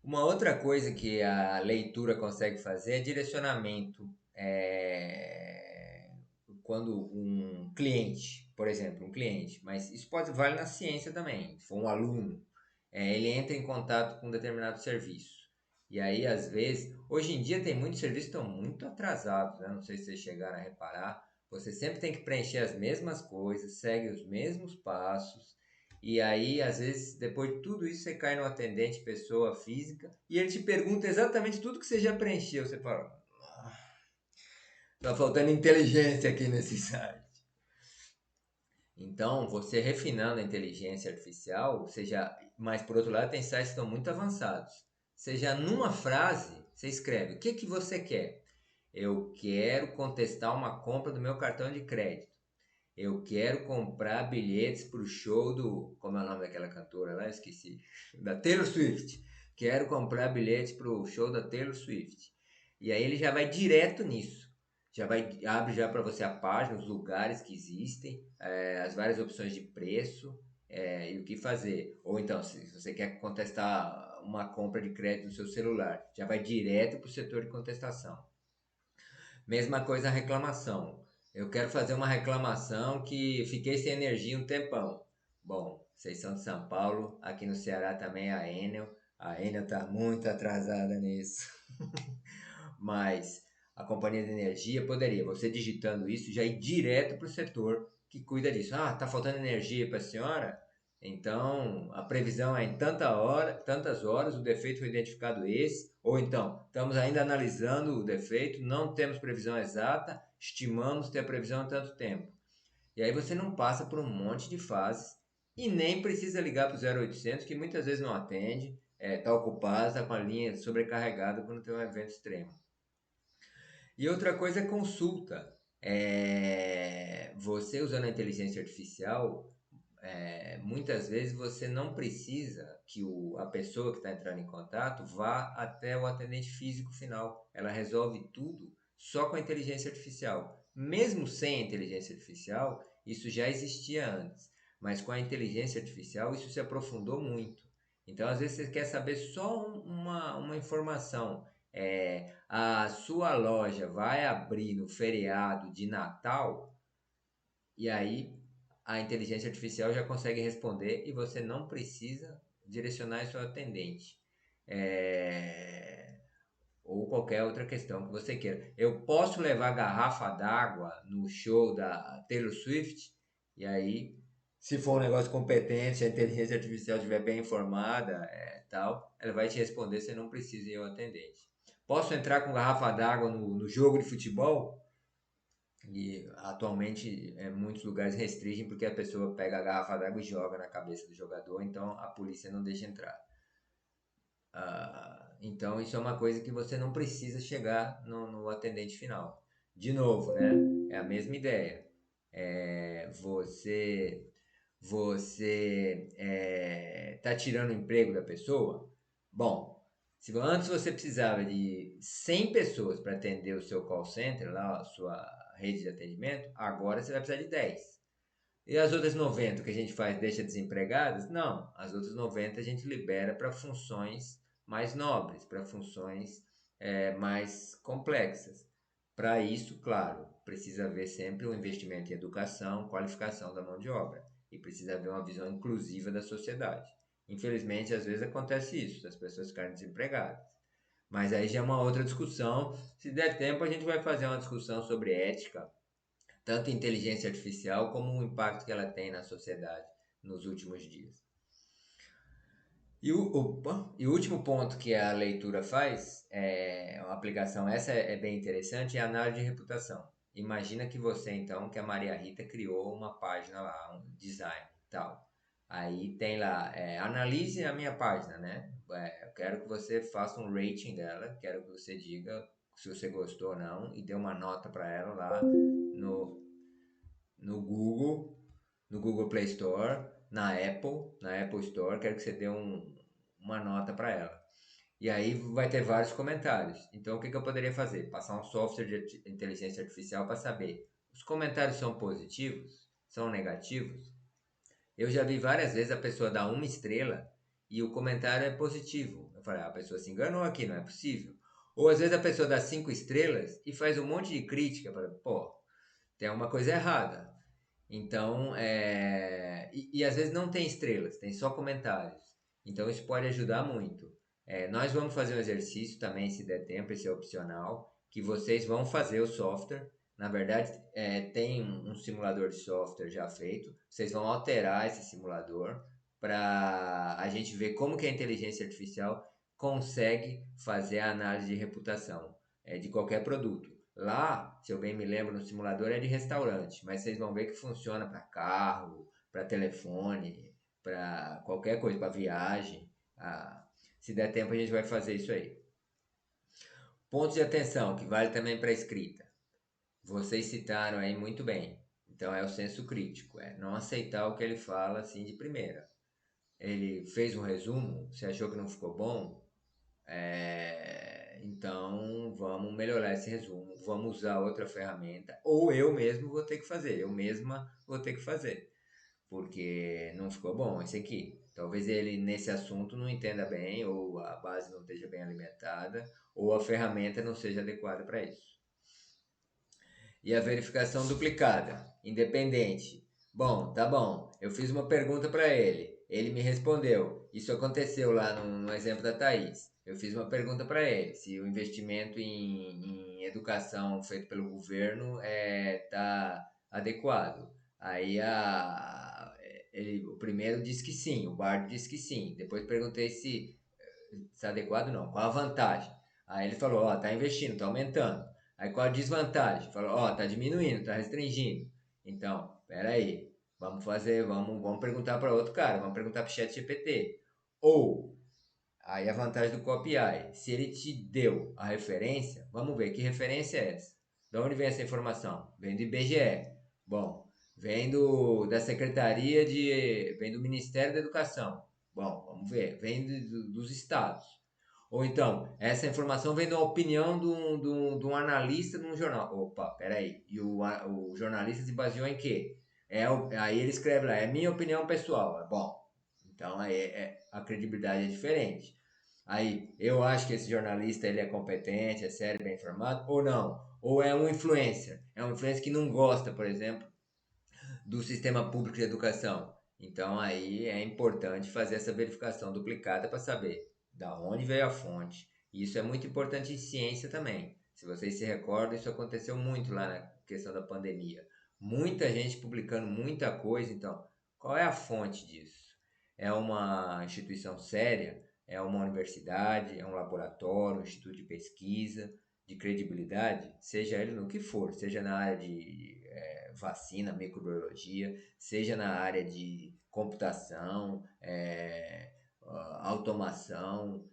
Uma outra coisa que a leitura consegue fazer é direcionamento. Quando um cliente, por exemplo, mas isso vale na ciência também, se for um aluno, ele entra em contato com um determinado serviço. E aí, às vezes, hoje em dia tem muitos serviços que estão muito atrasados, né? Não sei se vocês chegaram a reparar. Você sempre tem que preencher as mesmas coisas, segue os mesmos passos. E aí, às vezes, depois de tudo isso, você cai no atendente, pessoa física, e ele te pergunta exatamente tudo que você já preencheu. Você fala, tá faltando inteligência aqui nesse site. Então, você refinando a inteligência artificial, mas por outro lado, tem sites que estão muito avançados. Seja numa frase, você escreve: o que você quer? Eu quero contestar uma compra do meu cartão de crédito. Eu quero comprar bilhetes para o show do... Como é o nome daquela cantora lá? Eu esqueci. Da Taylor Swift. Quero comprar bilhetes para o show da Taylor Swift. E aí ele já vai direto nisso. Abre já para você a página, os lugares que existem, as várias opções de preço e o que fazer. Ou então, se você quer contestar uma compra de crédito no seu celular, já vai direto para o setor de contestação. Mesma coisa a reclamação. Eu quero fazer uma reclamação que fiquei sem energia um tempão. Bom, vocês são de São Paulo, aqui no Ceará também é a Enel. A Enel está muito atrasada nisso. Mas a companhia de energia poderia, você digitando isso, já ir direto para o setor que cuida disso. Ah, está faltando energia para a senhora? Então, a previsão é em tantas horas, o defeito foi identificado esse, ou então, estamos ainda analisando o defeito, não temos previsão exata, estimamos ter a previsão em tanto tempo. E aí você não passa por um monte de fases e nem precisa ligar para o 0800, que muitas vezes não atende, está ocupado, está com a linha sobrecarregada quando tem um evento extremo. E outra coisa é consulta. Você usando a inteligência artificial, muitas vezes você não precisa que a pessoa que está entrando em contato vá até o atendente físico final. Ela resolve tudo só com a inteligência artificial. Mesmo sem a inteligência artificial, isso já existia antes. Mas com a inteligência artificial, isso se aprofundou muito. Então, às vezes, você quer saber só uma informação. A sua loja vai abrir no feriado de Natal, e aí a inteligência artificial já consegue responder e você não precisa direcionar isso ao atendente. Ou qualquer outra questão que você queira. Eu posso levar garrafa d'água no show da Taylor Swift, e aí, se for um negócio competente, se a inteligência artificial estiver bem informada, tal, ela vai te responder, você não precisa ir ao atendente. Posso entrar com garrafa d'água no jogo de futebol? E atualmente muitos lugares restringem porque a pessoa pega a garrafa d'água e joga na cabeça do jogador, então a polícia não deixa entrar. Então isso é uma coisa que você não precisa chegar no atendente final. De novo, né? É a mesma ideia. Você tá tirando o emprego da pessoa? Bom, se antes você precisava de 100 pessoas para atender o seu call center, lá, a sua rede de atendimento, agora você vai precisar de 10. E as outras 90 que a gente deixa desempregadas? Não, as outras 90 a gente libera para funções mais nobres, para funções mais complexas. Para isso, claro, precisa haver sempre um investimento em educação, qualificação da mão de obra. E precisa haver uma visão inclusiva da sociedade. Infelizmente, às vezes acontece isso, as pessoas ficarem desempregadas. Mas aí já é uma outra discussão. Se der tempo, a gente vai fazer uma discussão sobre ética, tanto inteligência artificial como o impacto que ela tem na sociedade nos últimos dias. E o último ponto que a leitura faz, uma aplicação, essa é bem interessante, é a análise de reputação. Imagina que você, então, que a Maria Rita criou uma página lá, um design e tal. Aí tem lá, analise a minha página, né? Eu quero que você faça um rating dela, quero que você diga se você gostou ou não e dê uma nota para ela lá no Google Play Store, na Apple Store, quero que você dê uma nota para ela. E aí vai ter vários comentários. Então o que eu poderia fazer? Passar um software de inteligência artificial para saber, os comentários são positivos? São negativos? Eu já vi várias vezes a pessoa dar 1 estrela e o comentário é positivo. Eu falei, a pessoa se enganou aqui, não é possível. Ou às vezes a pessoa dá 5 estrelas e faz um monte de crítica. Para, tem alguma coisa errada. Então, e às vezes não tem estrelas, tem só comentários. Então isso pode ajudar muito. Nós vamos fazer um exercício também, se der tempo, esse é opcional, que vocês vão fazer o software. Na verdade, tem um simulador de software já feito. Vocês vão alterar esse simulador para a gente ver como que a inteligência artificial consegue fazer a análise de reputação de qualquer produto. Lá, se eu bem me lembro, no simulador é de restaurante, mas vocês vão ver que funciona para carro, para telefone, para qualquer coisa, para viagem. Se der tempo, a gente vai fazer isso aí. Pontos de atenção, que vale também para a escrita. Vocês citaram aí muito bem. Então, é o senso crítico, não aceitar o que ele fala assim de primeira. Ele fez um resumo, você achou que não ficou bom? Então vamos melhorar esse resumo, vamos usar outra ferramenta, ou eu mesmo vou ter que fazer, eu mesma vou ter que fazer, porque não ficou bom esse aqui. Talvez ele nesse assunto não entenda bem, ou a base não esteja bem alimentada, ou a ferramenta não seja adequada para isso. E a verificação duplicada, independente. Bom, tá bom, eu fiz uma pergunta para ele, Ele me respondeu. Isso aconteceu lá no exemplo da Thaís. Eu fiz uma pergunta para ele, se o investimento em educação feito pelo governo está adequado. Aí o primeiro disse que sim, o Bard disse que sim. Depois perguntei se está adequado não, qual a vantagem? Aí ele falou, ó, tá investindo, tá aumentando. Aí qual a desvantagem? Falou, ó, tá diminuindo, tá restringindo. Então, peraí, vamos perguntar para outro cara, vamos perguntar para o ChatGPT. Ou, aí a vantagem do CopyEye, se ele te deu a referência, vamos ver, que referência é essa? De onde vem essa informação? Vem do IBGE. Bom, da Secretaria vem do Ministério da Educação. Bom, vamos ver, vem dos estados. Ou então, essa informação vem da opinião de um analista de um jornal. Opa, peraí. E o jornalista se baseou em quê? Aí ele escreve lá, é minha opinião pessoal. Bom, então aí a credibilidade é diferente. Aí, eu acho que esse jornalista ele é competente, é sério, bem informado, ou não. Ou é um influencer. É um influencer que não gosta, por exemplo, do sistema público de educação. Então aí é importante fazer essa verificação duplicada para saber da onde veio a fonte. E isso é muito importante em ciência também. Se vocês se recordam, isso aconteceu muito lá na questão da pandemia. Muita gente publicando muita coisa, então qual é a fonte disso? É uma instituição séria? É uma universidade? É um laboratório, um instituto de pesquisa, de credibilidade? Seja ele no que for, seja na área de vacina, microbiologia, seja na área de computação, automação,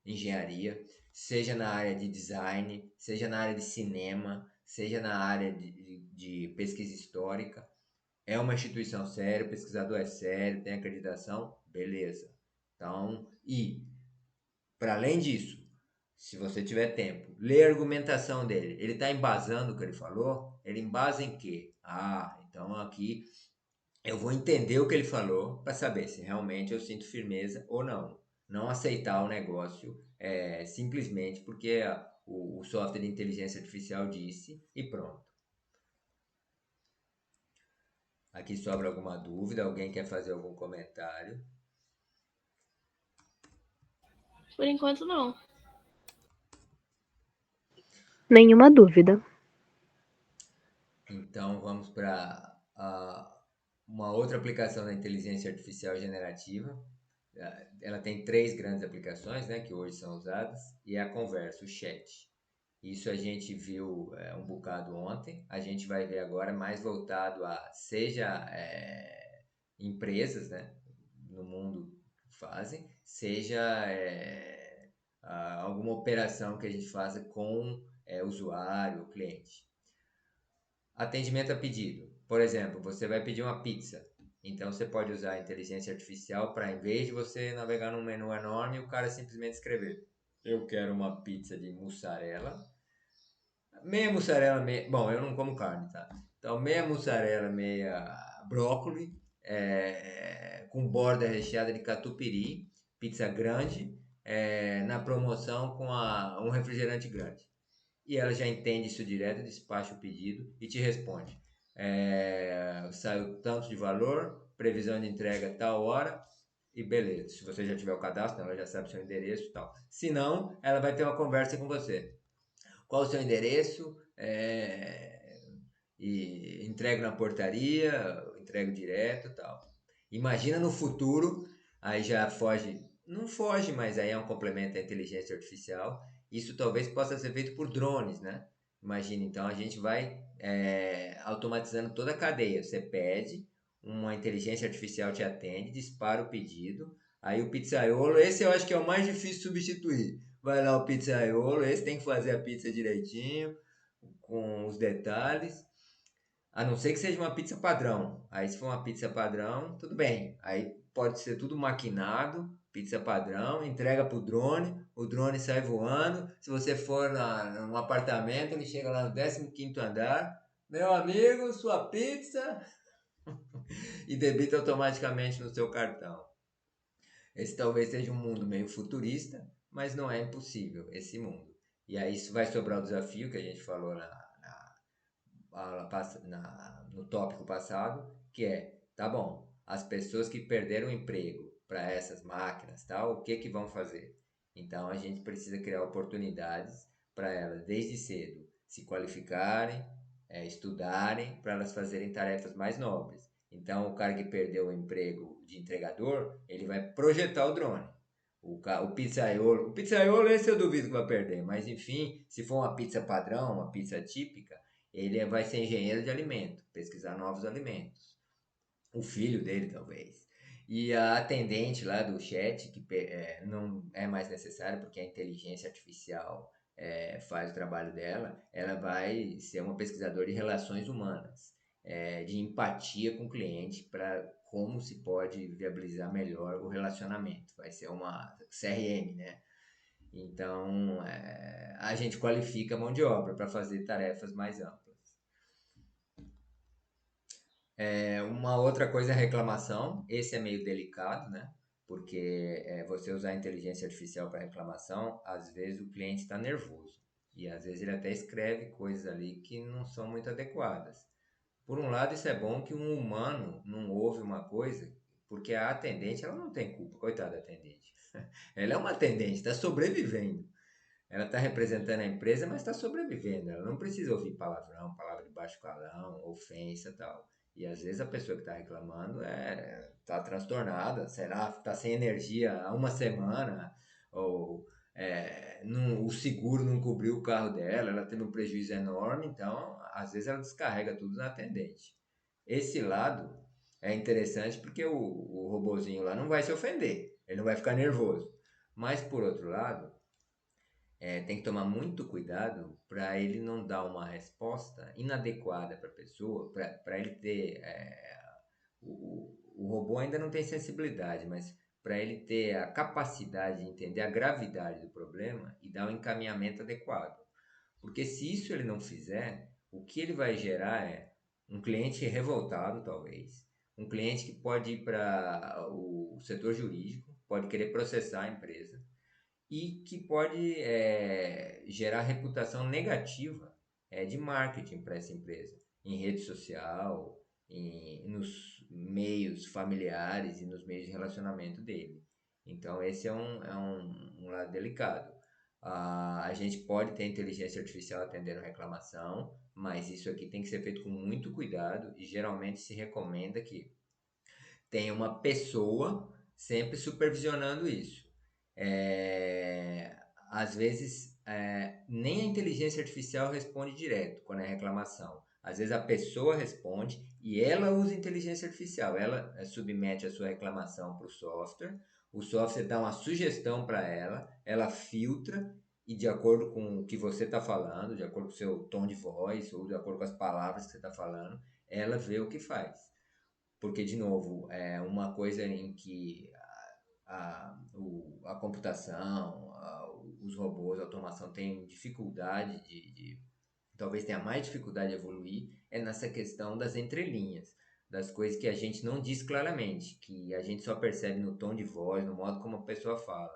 engenharia, seja na área de design, seja na área de cinema, seja na área de pesquisa histórica. É uma instituição séria, o pesquisador é sério, tem acreditação, beleza. Então, para além disso, se você tiver tempo, lê a argumentação dele. Ele está embasando o que ele falou? Ele embasa em quê? Então aqui eu vou entender o que ele falou para saber se realmente eu sinto firmeza ou não. Não aceitar o negócio simplesmente porque o software de inteligência artificial disse e pronto. Aqui sobra alguma dúvida? Alguém quer fazer algum comentário? Por enquanto, não. Nenhuma dúvida. Então vamos para uma outra aplicação da inteligência artificial generativa. Ela tem 3 grandes aplicações, né, que hoje são usadas, e é a conversa, o chat. Isso a gente viu um bocado ontem, a gente vai ver agora mais voltado a seja empresas, né, no mundo que fazem, seja alguma operação que a gente faça com usuário, cliente. Atendimento a pedido. Por exemplo, você vai pedir uma pizza. Então você pode usar a inteligência artificial para, em vez de você navegar num menu enorme, o cara simplesmente escrever: eu quero uma pizza de mussarela, meia mussarela, bom, eu não como carne, tá? Então meia mussarela, meia brócolis, com borda recheada de catupiry, pizza grande, na promoção com um refrigerante grande. E ela já entende isso direto, despacha o pedido e te responde. Saiu tanto de valor, previsão de entrega tal hora e beleza. Se você já tiver o cadastro, ela já sabe o seu endereço e tal. Se não, ela vai ter uma conversa com você. Qual o seu endereço? E entrego na portaria, entrego direto e tal. Imagina no futuro, aí já foge, não foge, mas aí é um complemento à inteligência artificial. Isso talvez possa ser feito por drones, né? Imagina, então a gente vai automatizando toda a cadeia. Você pede, uma inteligência artificial te atende, dispara o pedido. Aí o pizzaiolo, esse eu acho que é o mais difícil de substituir. Vai lá o pizzaiolo, esse tem que fazer a pizza direitinho, com os detalhes. A não ser que seja uma pizza padrão. Aí se for uma pizza padrão, tudo bem. Aí pode ser tudo maquinado, pizza padrão, entrega pro drone, o drone sai voando. Se você for num apartamento, ele chega lá no 15º andar. Meu amigo, sua pizza! E debita automaticamente no seu cartão. Esse talvez seja um mundo meio futurista, mas não é impossível esse mundo. E aí isso vai sobrar o desafio que a gente falou no tópico passado, que tá bom, as pessoas que perderam o emprego para essas máquinas, tal, o que vão fazer? Então a gente precisa criar oportunidades para elas desde cedo se qualificarem, estudarem, para elas fazerem tarefas mais nobres. Então o cara que perdeu o emprego de entregador, ele vai projetar o drone. O pizzaiolo esse eu duvido que vai perder, mas enfim, se for uma pizza padrão, uma pizza típica, ele vai ser engenheiro de alimento, pesquisar novos alimentos. O filho dele, talvez. E a atendente lá do chat, que não é mais necessário, porque a inteligência artificial faz o trabalho dela, ela vai ser uma pesquisadora de relações humanas, de empatia com o cliente, para como se pode viabilizar melhor o relacionamento. Vai ser uma CRM, né? Então, a gente qualifica a mão de obra para fazer tarefas mais amplas. Uma outra coisa é a reclamação. Esse é meio delicado, né? Porque você usar a inteligência artificial para reclamação, às vezes o cliente está nervoso. E às vezes ele até escreve coisas ali que não são muito adequadas. Por um lado, isso é bom que um humano não ouve uma coisa, porque a atendente ela não tem culpa, coitada da atendente. Ela é uma atendente, está sobrevivendo. Ela está representando a empresa, mas está sobrevivendo. Ela não precisa ouvir palavrão, palavra de baixo calão, ofensa e tal. E às vezes a pessoa que está reclamando está transtornada, será, está sem energia há uma semana, ou o seguro não cobriu o carro dela, ela teve um prejuízo enorme, então às vezes ela descarrega tudo na atendente. Esse lado é interessante porque o robozinho lá não vai se ofender, ele não vai ficar nervoso. Mas por outro lado, tem que tomar muito cuidado para ele não dar uma resposta inadequada para a pessoa, para ele ter. O robô ainda não tem sensibilidade, mas para ele ter a capacidade de entender a gravidade do problema e dar um encaminhamento adequado. Porque se isso ele não fizer, o que ele vai gerar é um cliente revoltado, talvez, um cliente que pode ir para o setor jurídico, pode querer processar a empresa e que pode gerar reputação negativa de marketing para essa empresa, em rede social, nos meios familiares e nos meios de relacionamento dele. Então, esse é um lado delicado. A gente pode ter inteligência artificial atendendo reclamação, mas isso aqui tem que ser feito com muito cuidado e geralmente se recomenda que tenha uma pessoa sempre supervisionando isso. Às vezes, nem a inteligência artificial responde direto quando é reclamação. Às vezes a pessoa responde e ela usa inteligência artificial. Ela submete a sua reclamação para o software dá uma sugestão para ela, ela filtra e de acordo com o que você está falando, de acordo com o seu tom de voz ou de acordo com as palavras que você está falando, ela vê o que faz. Porque, de novo, é uma coisa em que a computação, os robôs, a automação tem dificuldade talvez tenha mais dificuldade de evoluir, é nessa questão das entrelinhas, das coisas que a gente não diz claramente, que a gente só percebe no tom de voz, no modo como a pessoa fala.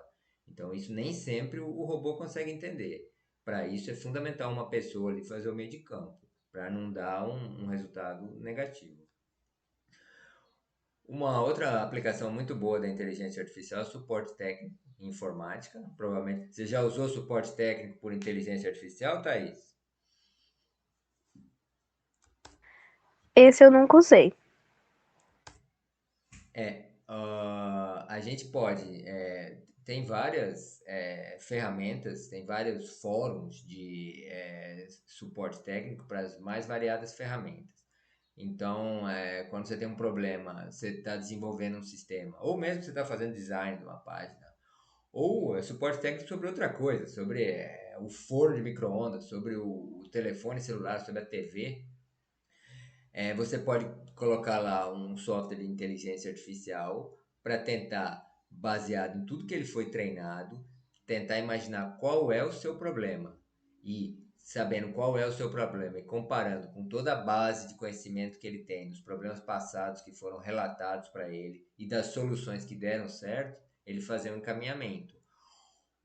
Então, isso nem sempre o robô consegue entender. Para isso, é fundamental uma pessoa ali fazer o meio de campo, para não dar um resultado negativo. Uma outra aplicação muito boa da inteligência artificial é o suporte técnico em informática. Provavelmente você já usou suporte técnico por inteligência artificial, Thaís? Esse eu nunca usei. A gente pode. Tem várias ferramentas, tem vários fóruns de suporte técnico para as mais variadas ferramentas. Então, quando você tem um problema, você está desenvolvendo um sistema, ou mesmo você está fazendo design de uma página, ou suporte técnico sobre outra coisa, sobre o forno de micro-ondas, sobre o telefone celular, sobre a TV, você pode colocar lá um software de inteligência artificial para tentar, baseado em tudo que ele foi treinado, tentar imaginar qual é o seu problema. E sabendo qual é o seu problema e comparando com toda a base de conhecimento que ele tem dos problemas passados que foram relatados para ele e das soluções que deram certo, ele fazer um encaminhamento.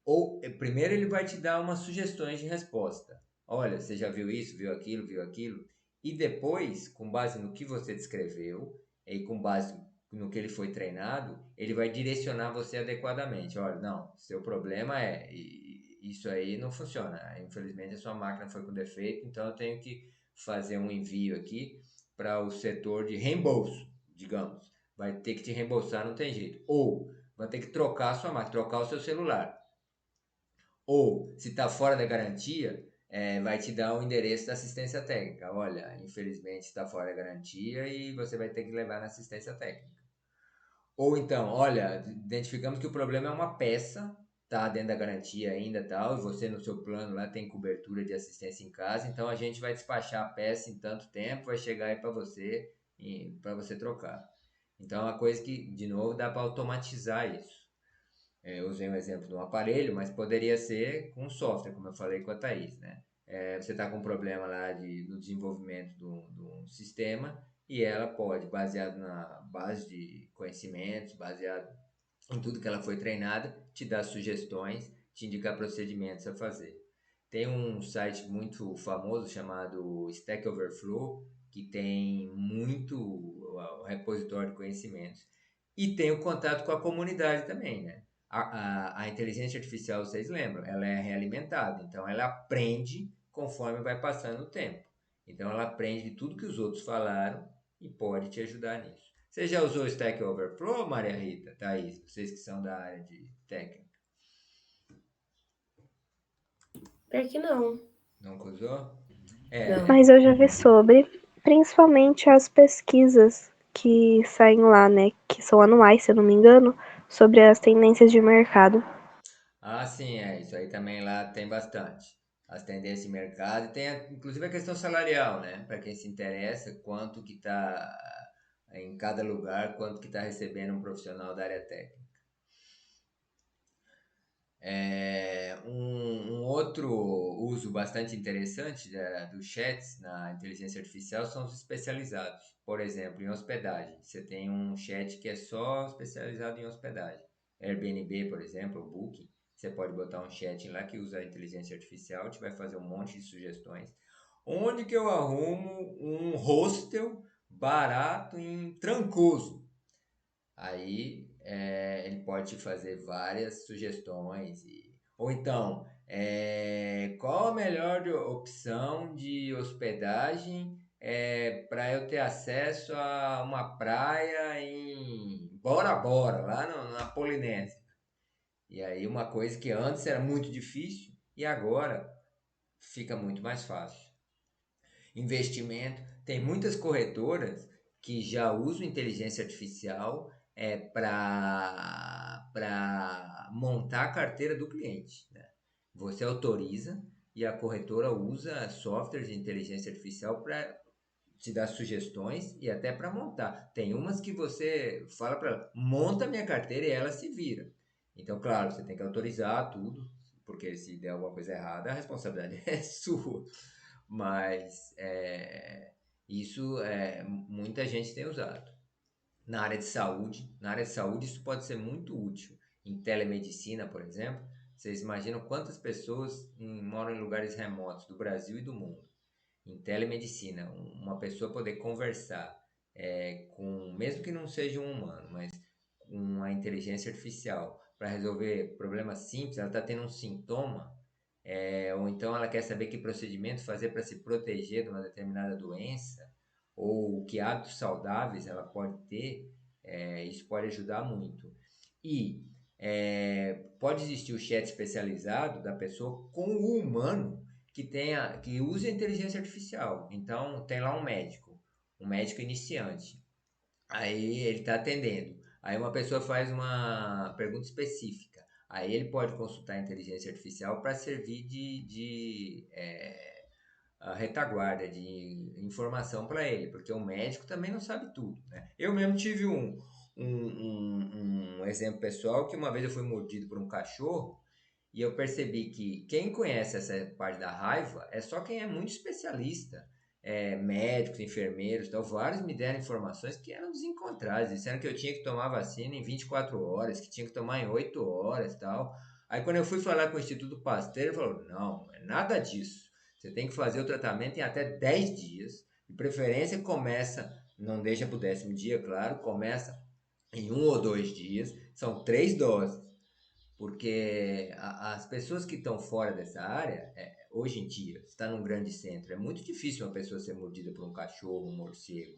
Ou primeiro ele vai te dar umas sugestões de resposta. Olha, você já viu isso, viu aquilo, viu aquilo? E depois, com base no que você descreveu e com base no que ele foi treinado, ele vai direcionar você adequadamente. Olha, não, seu problema é isso aí não funciona. Infelizmente a sua máquina foi com defeito, então eu tenho que fazer um envio aqui para o setor de reembolso, digamos. Vai ter que te reembolsar, não tem jeito. Ou vai ter que trocar a sua máquina, trocar o seu celular. Ou, se está fora da garantia, vai te dar o endereço da assistência técnica. Olha, infelizmente está fora da garantia e você vai ter que levar na assistência técnica. Ou então, olha, identificamos que o problema é uma peça, tá dentro da garantia ainda tal, e você no seu plano lá tem cobertura de assistência em casa, então a gente vai despachar a peça em tanto tempo, vai chegar aí para você trocar. Então é uma coisa que, de novo, dá para automatizar isso. Eu usei um exemplo de um aparelho, mas poderia ser com software, como eu falei com a Thaís, né? Você está com um problema lá no desenvolvimento de um sistema e ela pode, baseado na base de conhecimentos, baseado em tudo que ela foi treinada, te dar sugestões, te indicar procedimentos a fazer. Tem um site muito famoso chamado Stack Overflow, que tem muito repositório de conhecimentos. E tem o contato com a comunidade também, né? A inteligência artificial, vocês lembram, ela é realimentada, então ela aprende conforme vai passando o tempo. Então ela aprende de tudo que os outros falaram e pode te ajudar nisso. Você já usou o Stack Overflow, Maria Rita, Thaís? Vocês que são da área de técnica. Pior que não. Nunca usou? Não. Mas eu já vi sobre, principalmente as pesquisas que saem lá, né? Que são anuais, se eu não me engano, sobre as tendências de mercado. Ah, sim, isso aí também lá tem bastante. As tendências de mercado e tem inclusive a questão salarial, né? Para quem se interessa, quanto que está em cada lugar, quanto que está recebendo um profissional da área técnica. Um outro uso bastante interessante dos chats na inteligência artificial são os especializados. Por exemplo, em hospedagem. Você tem um chat que é só especializado em hospedagem. Airbnb, por exemplo, ou Booking. Você pode botar um chat lá que usa a inteligência artificial, te vai fazer um monte de sugestões. Onde que eu arrumo um hostel barato em Trancoso? Aí ele pode te fazer várias sugestões. Ou então, qual a melhor opção de hospedagem para eu ter acesso a uma praia em Bora Bora, lá na Polinésia? E aí uma coisa que antes era muito difícil e agora fica muito mais fácil. Investimento. Tem muitas corretoras que já usam inteligência artificial para montar a carteira do cliente, né? Você autoriza e a corretora usa softwares de inteligência artificial para te dar sugestões e até para montar. Tem umas que você fala para ela, monta minha carteira e ela se vira. Então, claro, você tem que autorizar tudo, porque se der alguma coisa errada, a responsabilidade é sua. Mas isso muita gente tem usado. Na área de saúde isso pode ser muito útil. Em telemedicina, por exemplo, vocês imaginam quantas pessoas moram em lugares remotos do Brasil e do mundo. Em telemedicina, uma pessoa poder conversar mesmo que não seja um humano, mas com a inteligência artificial para resolver problemas simples, ela está tendo um sintoma, ou então ela quer saber que procedimento fazer para se proteger de uma determinada doença, ou que hábitos saudáveis ela pode ter, isso pode ajudar muito. E pode existir o chat especializado da pessoa com o humano que use a inteligência artificial. Então, tem lá um médico iniciante. Aí ele está atendendo. Aí uma pessoa faz uma pergunta específica. Aí ele pode consultar a inteligência artificial para servir de a retaguarda, de informação para ele, porque o médico também não sabe tudo, né? Eu mesmo tive um exemplo pessoal que uma vez eu fui mordido por um cachorro e eu percebi que quem conhece essa parte da raiva é só quem é muito especialista. Médicos, enfermeiros, tal, vários me deram informações que eram desencontradas, disseram que eu tinha que tomar vacina em 24 horas, que tinha que tomar em 8 horas, tal. Aí quando eu fui falar com o Instituto Pasteur, ele falou, não, é nada disso. Você tem que fazer o tratamento em até 10 dias, de preferência começa, não deixa para o 10º dia, claro, começa em 1 ou 2 dias, são 3 doses. Porque as pessoas que estão fora dessa área, hoje em dia, está num grande centro, é muito difícil uma pessoa ser mordida por um cachorro, um morcego.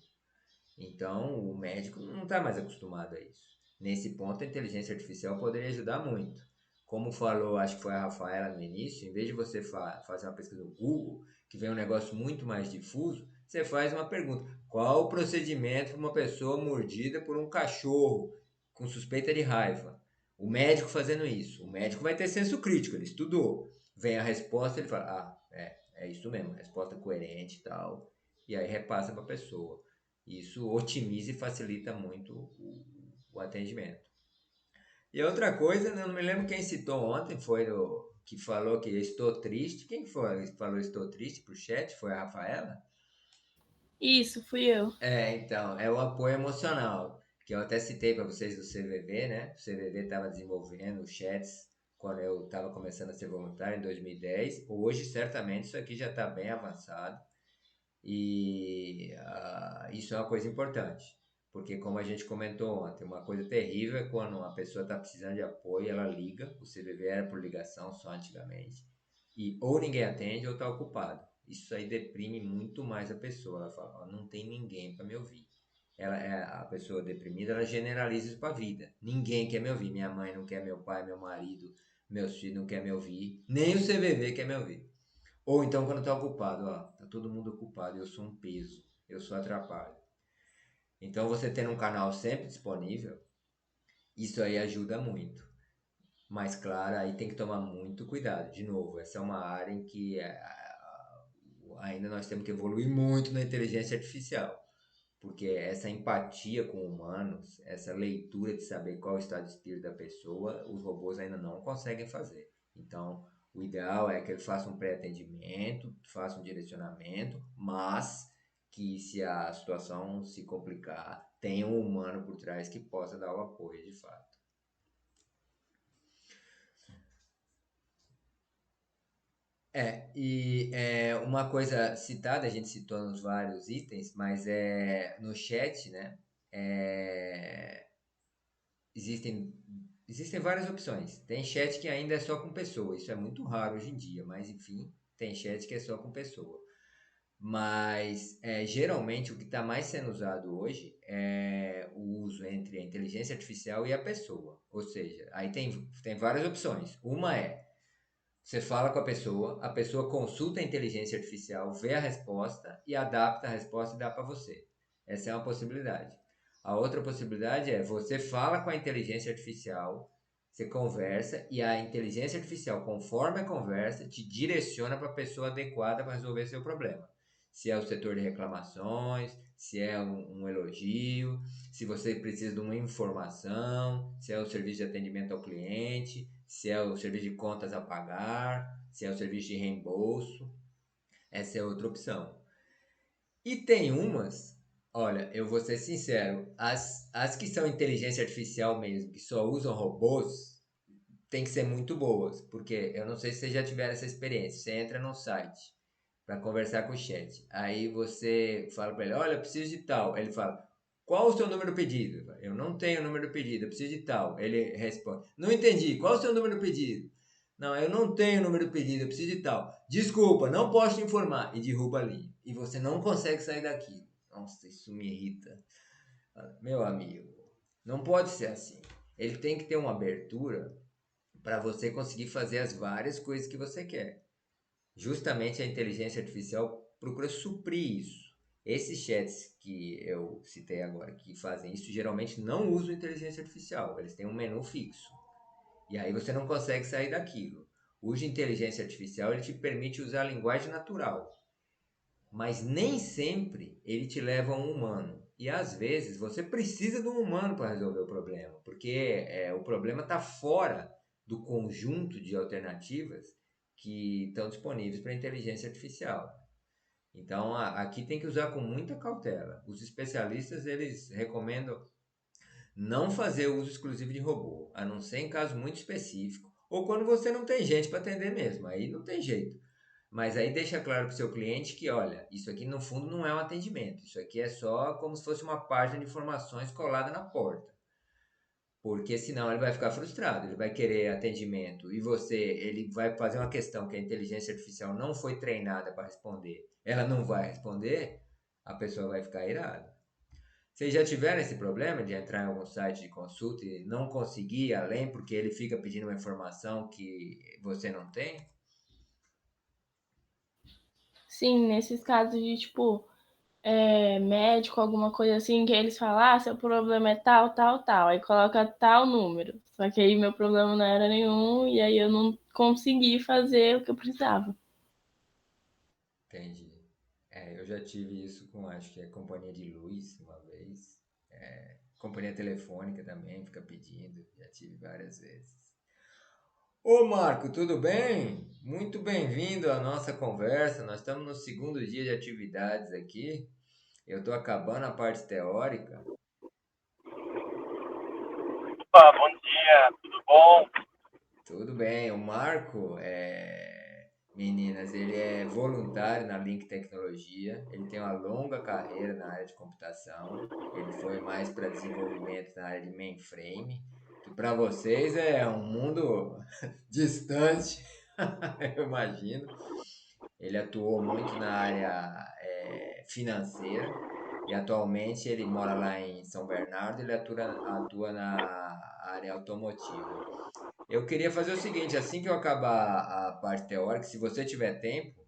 Então, o médico não está mais acostumado a isso. Nesse ponto, a inteligência artificial poderia ajudar muito. Como falou, acho que foi a Rafaela no início, em vez de você fazer uma pesquisa no Google, que vem um negócio muito mais difuso, você faz uma pergunta: qual o procedimento para uma pessoa mordida por um cachorro com suspeita de raiva? O médico fazendo isso. O médico vai ter senso crítico, ele estudou. Vem a resposta, ele fala: é isso mesmo, resposta coerente e tal. E aí repassa para a pessoa. Isso otimiza e facilita muito o atendimento. E outra coisa, eu não me lembro quem citou ontem, foi o que falou que estou triste. Quem foi que falou estou triste por chat? Foi a Rafaela? Isso, fui eu. Então, é o apoio emocional, que eu até citei para vocês do CVV, né? O CVV estava desenvolvendo os chats quando eu estava começando a ser voluntário em 2010. Hoje, certamente, isso aqui já está bem avançado. E isso é uma coisa importante, porque como a gente comentou ontem, uma coisa terrível é quando uma pessoa está precisando de apoio, ela liga, o CVV era por ligação só antigamente, e ou ninguém atende ou está ocupado. Isso aí deprime muito mais a pessoa. Ela fala: "Ó, não tem ninguém para me ouvir." A pessoa deprimida, ela generaliza isso para a vida. Ninguém quer me ouvir. Minha mãe não quer, meu pai, meu marido, meus filhos não querem me ouvir, nem o CVV quer me ouvir. Ou então quando tá ocupado, ó, tá todo mundo ocupado, eu sou um peso, eu sou atrapalho. Então você tendo um canal sempre disponível, isso aí ajuda muito. Mas claro, aí tem que tomar muito cuidado. De novo, essa é uma área em que ainda nós temos que evoluir muito na inteligência artificial. Porque essa empatia com humanos, essa leitura de saber qual é o estado de espírito da pessoa, os robôs ainda não conseguem fazer. Então, o ideal é que ele faça um pré-atendimento, faça um direcionamento, mas que se a situação se complicar, tenha um humano por trás que possa dar o apoio de fato. Uma coisa citada, a gente citou nos vários itens, mas no chat, né? É, existem, existem várias opções. Tem chat que ainda é só com pessoa, isso é muito raro hoje em dia, mas enfim, tem chat que é só com pessoa. Mas geralmente o que está mais sendo usado hoje é o uso entre a inteligência artificial e a pessoa. Ou seja, aí tem várias opções. Uma você fala com a pessoa consulta a inteligência artificial, vê a resposta e adapta a resposta e dá para você. Essa é uma possibilidade. A outra possibilidade é você fala com a inteligência artificial, você conversa e a inteligência artificial, conforme a conversa, te direciona para a pessoa adequada para resolver seu problema. Se é o setor de reclamações, se é um elogio, se você precisa de uma informação, se é o serviço de atendimento ao cliente, se é o serviço de contas a pagar, se é o serviço de reembolso. Essa é outra opção. E tem umas, olha, eu vou ser sincero, as que são inteligência artificial mesmo, que só usam robôs, tem que ser muito boas, porque eu não sei se vocês já tiveram essa experiência. Você entra num site para conversar com o chat, aí você fala para ele: olha, eu preciso de tal. Ele fala: qual o seu número do pedido? Eu não tenho o número do pedido, eu preciso de tal. Ele responde: não entendi, qual o seu número do pedido? Não, eu não tenho o número do pedido, eu preciso de tal. Desculpa, não posso te informar. E derruba a linha. E você não consegue sair daquilo. Nossa, isso me irrita. Meu amigo, não pode ser assim. Ele tem que ter uma abertura para você conseguir fazer as várias coisas que você quer. Justamente a inteligência artificial procura suprir isso. Esses chats que eu citei agora, que fazem isso, geralmente não usam inteligência artificial. Eles têm um menu fixo. E aí você não consegue sair daquilo. O uso de inteligência artificial, ele te permite usar a linguagem natural. Mas nem sempre ele te leva a um humano. E às vezes você precisa de um humano para resolver o problema, porque o problema está fora do conjunto de alternativas que estão disponíveis para a inteligência artificial. Então aqui tem que usar com muita cautela. Os especialistas eles recomendam não fazer uso exclusivo de robô, a não ser em caso muito específico, ou quando você não tem gente para atender mesmo, aí não tem jeito. Mas aí deixa claro para o seu cliente que, olha, isso aqui no fundo não é um atendimento, isso aqui é só como se fosse uma página de informações colada na porta. porque senão ele vai ficar frustrado, ele vai querer atendimento e ele vai fazer uma questão que a inteligência artificial não foi treinada para responder, ela não vai responder, a pessoa vai ficar irada. Vocês já tiveram esse problema de entrar em algum site de consulta e não conseguir ir além porque ele fica pedindo uma informação que você não tem? Sim, nesses casos de, tipo, médico, alguma coisa assim, que eles falam, seu problema é tal, tal, tal. Aí coloca tal número. Só que aí meu problema não era nenhum, e aí eu não consegui fazer o que eu precisava. Entendi. Eu já tive isso com, acho que é companhia de luz uma vez. Companhia telefônica também fica pedindo. Já tive várias vezes. Ô Marco, tudo bem? Muito bem-vindo à nossa conversa. Nós estamos no segundo dia de atividades aqui. Eu estou acabando a parte teórica. Opa, bom dia, tudo bom? Tudo bem. O Marco, meninas, ele é voluntário na Link Tecnologia. Ele tem uma longa carreira na área de computação. Ele foi mais para desenvolvimento na área de mainframe, que para vocês é um mundo distante, eu imagino. Ele atuou muito na área financeira e atualmente ele mora lá em São Bernardo. Ele atua na área automotiva. Eu queria fazer o seguinte, assim que eu acabar a parte teórica, se você tiver tempo,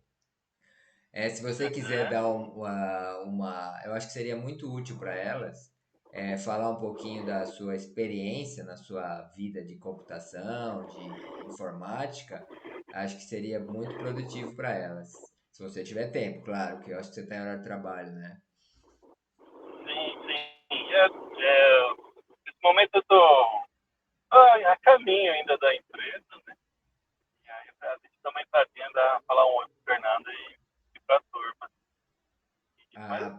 se você quiser dar eu acho que seria muito útil para elas, falar um pouquinho da sua experiência na sua vida de computação, de informática, acho que seria muito produtivo para elas. Se você tiver tempo, claro, que eu acho que você está em horário de trabalho, né? Sim. Nesse momento eu estou a caminho ainda da empresa, né? E aí a gente também está vindo a falar um oi pro Fernando e para a turma. Mas Ah,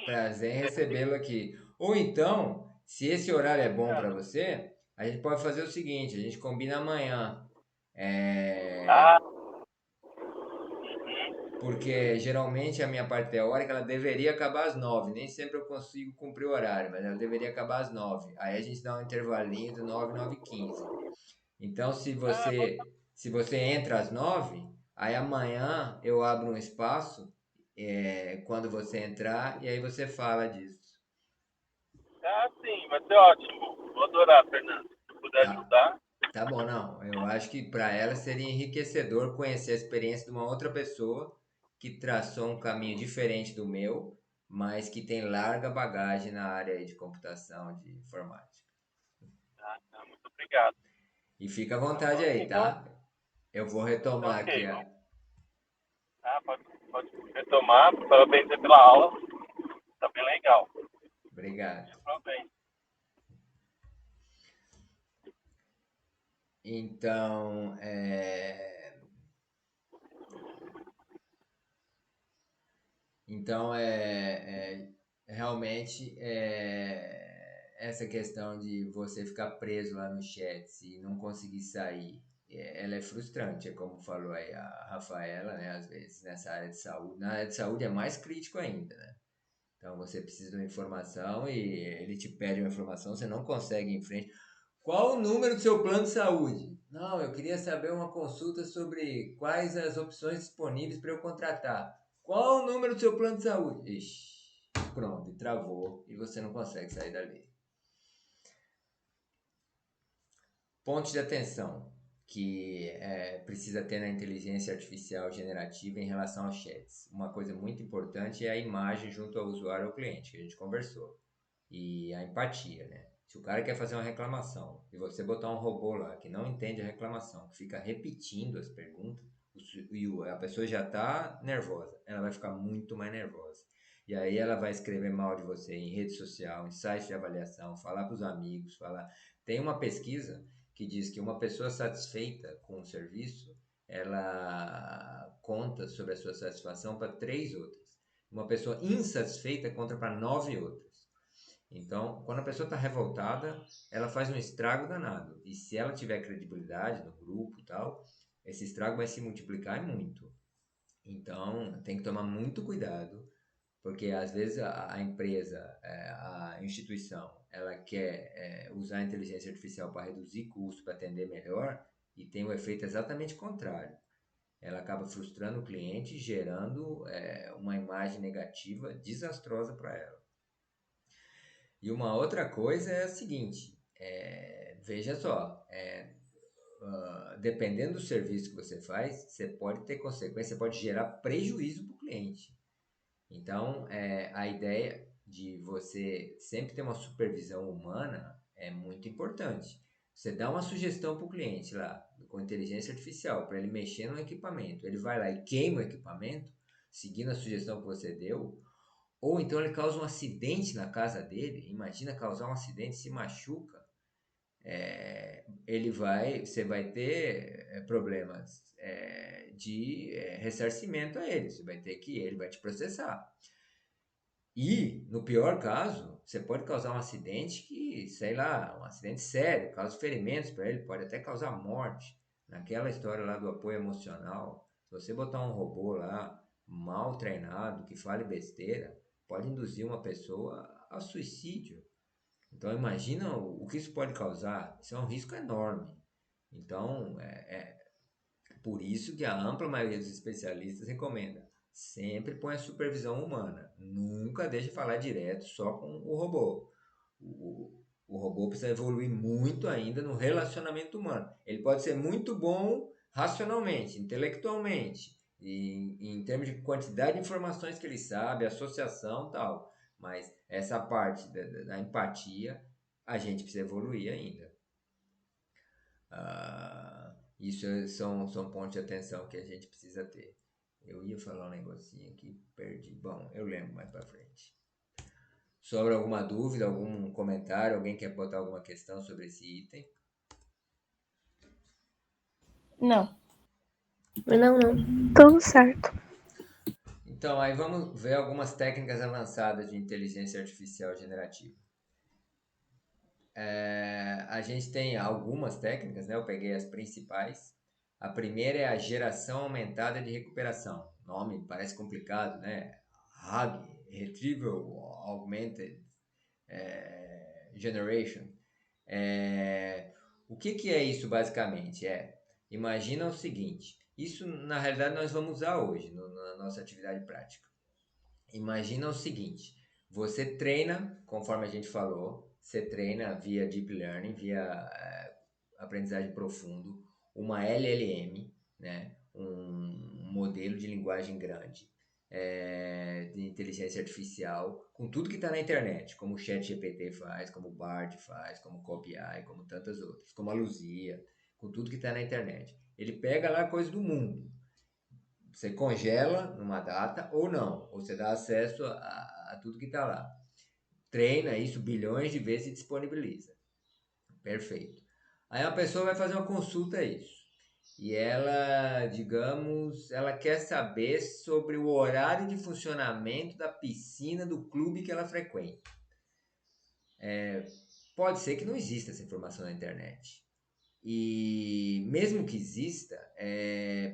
prazer em recebê-lo aqui. Ou então, se esse horário é bom para você, a gente pode fazer o seguinte, a gente combina amanhã. É, ah, Porque geralmente a minha parte teórica ela deveria acabar às 9. Nem sempre eu consigo cumprir o horário, mas ela deveria acabar às 9. Aí a gente dá um intervalinho de 9, 9h15. Então, se você entra às 9, aí amanhã eu abro um espaço quando você entrar e aí você fala disso. sim, vai ser ótimo. Vou adorar, Fernando. Se puder Tá, ajudar. tá bom, não. Eu acho que para ela seria enriquecedor conhecer a experiência de uma outra pessoa que traçou um caminho diferente do meu, mas que tem larga bagagem na área aí de computação, de informática. Muito obrigado. E fica à Tá vontade bom? aí, Então, tá? Eu vou retomar aqui ok. a. Pode retomar. Parabéns aí pela aula. Tá bem legal. Obrigado. Parabéns. Então, realmente essa questão de você ficar preso lá no chat e não conseguir sair, ela é frustrante, é como falou aí a Rafaela, né? Às vezes nessa área de saúde, na área de saúde é mais crítico ainda, né? Então você precisa de uma informação e ele te pede uma informação, você não consegue ir em frente. Qual o número do seu plano de saúde? Não, eu queria saber uma consulta sobre quais as opções disponíveis para eu contratar. Qual o número do seu plano de saúde? Ixi, pronto, e travou e você não consegue sair dali. Pontos de atenção que precisa ter na inteligência artificial generativa em relação aos chats. Uma coisa muito importante é a imagem junto ao usuário ou cliente, que a gente conversou. E a empatia, né? Se o cara quer fazer uma reclamação e você botar um robô lá que não entende a reclamação, que fica repetindo as perguntas, a pessoa já está nervosa, ela vai ficar muito mais nervosa. E aí ela vai escrever mal de você em rede social, em site de avaliação, falar para os amigos, falar. Tem uma pesquisa que diz que uma pessoa satisfeita com o serviço, ela conta sobre a sua satisfação para 3 outras. Uma pessoa insatisfeita conta para 9 outras. Então, quando a pessoa está revoltada, ela faz um estrago danado. E se ela tiver credibilidade no grupo e tal, esse estrago vai se multiplicar muito. Então, tem que tomar muito cuidado, porque às vezes a empresa, a instituição, ela quer usar a inteligência artificial para reduzir custo, para atender melhor, e tem o efeito exatamente contrário. Ela acaba frustrando o cliente, gerando uma imagem negativa desastrosa para ela. E uma outra coisa é a seguinte, veja só, dependendo do serviço que você faz, você pode ter consequência, você pode gerar prejuízo para o cliente. Então, a ideia de você sempre ter uma supervisão humana é muito importante. Você dá uma sugestão para o cliente lá, com inteligência artificial, para ele mexer no equipamento. Ele vai lá e queima o equipamento, seguindo a sugestão que você deu, ou então ele causa um acidente na casa dele. Imagina causar um acidente, se machuca. Você vai ter problemas de ressarcimento a ele. Ele vai te processar. E, no pior caso, você pode causar um acidente um acidente sério, causa ferimentos para ele, pode até causar morte. Naquela história lá do apoio emocional, se você botar um robô lá, mal treinado, que fale besteira, pode induzir uma pessoa ao suicídio. Então, imagina o que isso pode causar. Isso é um risco enorme. Então, por isso que a ampla maioria dos especialistas recomenda sempre põe a supervisão humana. Nunca deixe falar direto só com o robô. O robô precisa evoluir muito ainda no relacionamento humano. Ele pode ser muito bom racionalmente, intelectualmente, em termos de quantidade de informações que ele sabe, associação e tal. Mas essa parte da empatia, a gente precisa evoluir ainda. Isso são pontos de atenção que a gente precisa ter. Eu ia falar um negocinho aqui, perdi. Bom, eu lembro mais pra frente. Sobre alguma dúvida, algum comentário? Alguém quer botar alguma questão sobre esse item? Não. Não. Tudo certo. Então, aí vamos ver algumas técnicas avançadas de inteligência artificial generativa. A gente tem algumas técnicas, né? Eu peguei as principais. A primeira é a geração aumentada de recuperação. Nome parece complicado, né? RAG, Retrieval Augmented Generation. O que é isso basicamente? Imagina o seguinte, isso na realidade nós vamos usar hoje na nossa atividade prática. Imagina o seguinte, você treina, conforme a gente falou, você treina via Deep Learning, via aprendizagem profundo, uma LLM, né? Um modelo de linguagem grande, de inteligência artificial, com tudo que está na internet, como o ChatGPT faz, como o Bard faz, como o CopyAI, como tantas outras, como a Luzia, com tudo que está na internet. Ele pega lá coisa do mundo. Você congela numa data ou não, ou você dá acesso a tudo que está lá. Treina isso bilhões de vezes e disponibiliza. Perfeito. Aí a pessoa vai fazer uma consulta a isso. E ela, digamos, ela quer saber sobre o horário de funcionamento da piscina do clube que ela frequenta. Pode ser que não exista essa informação na internet. E mesmo que exista,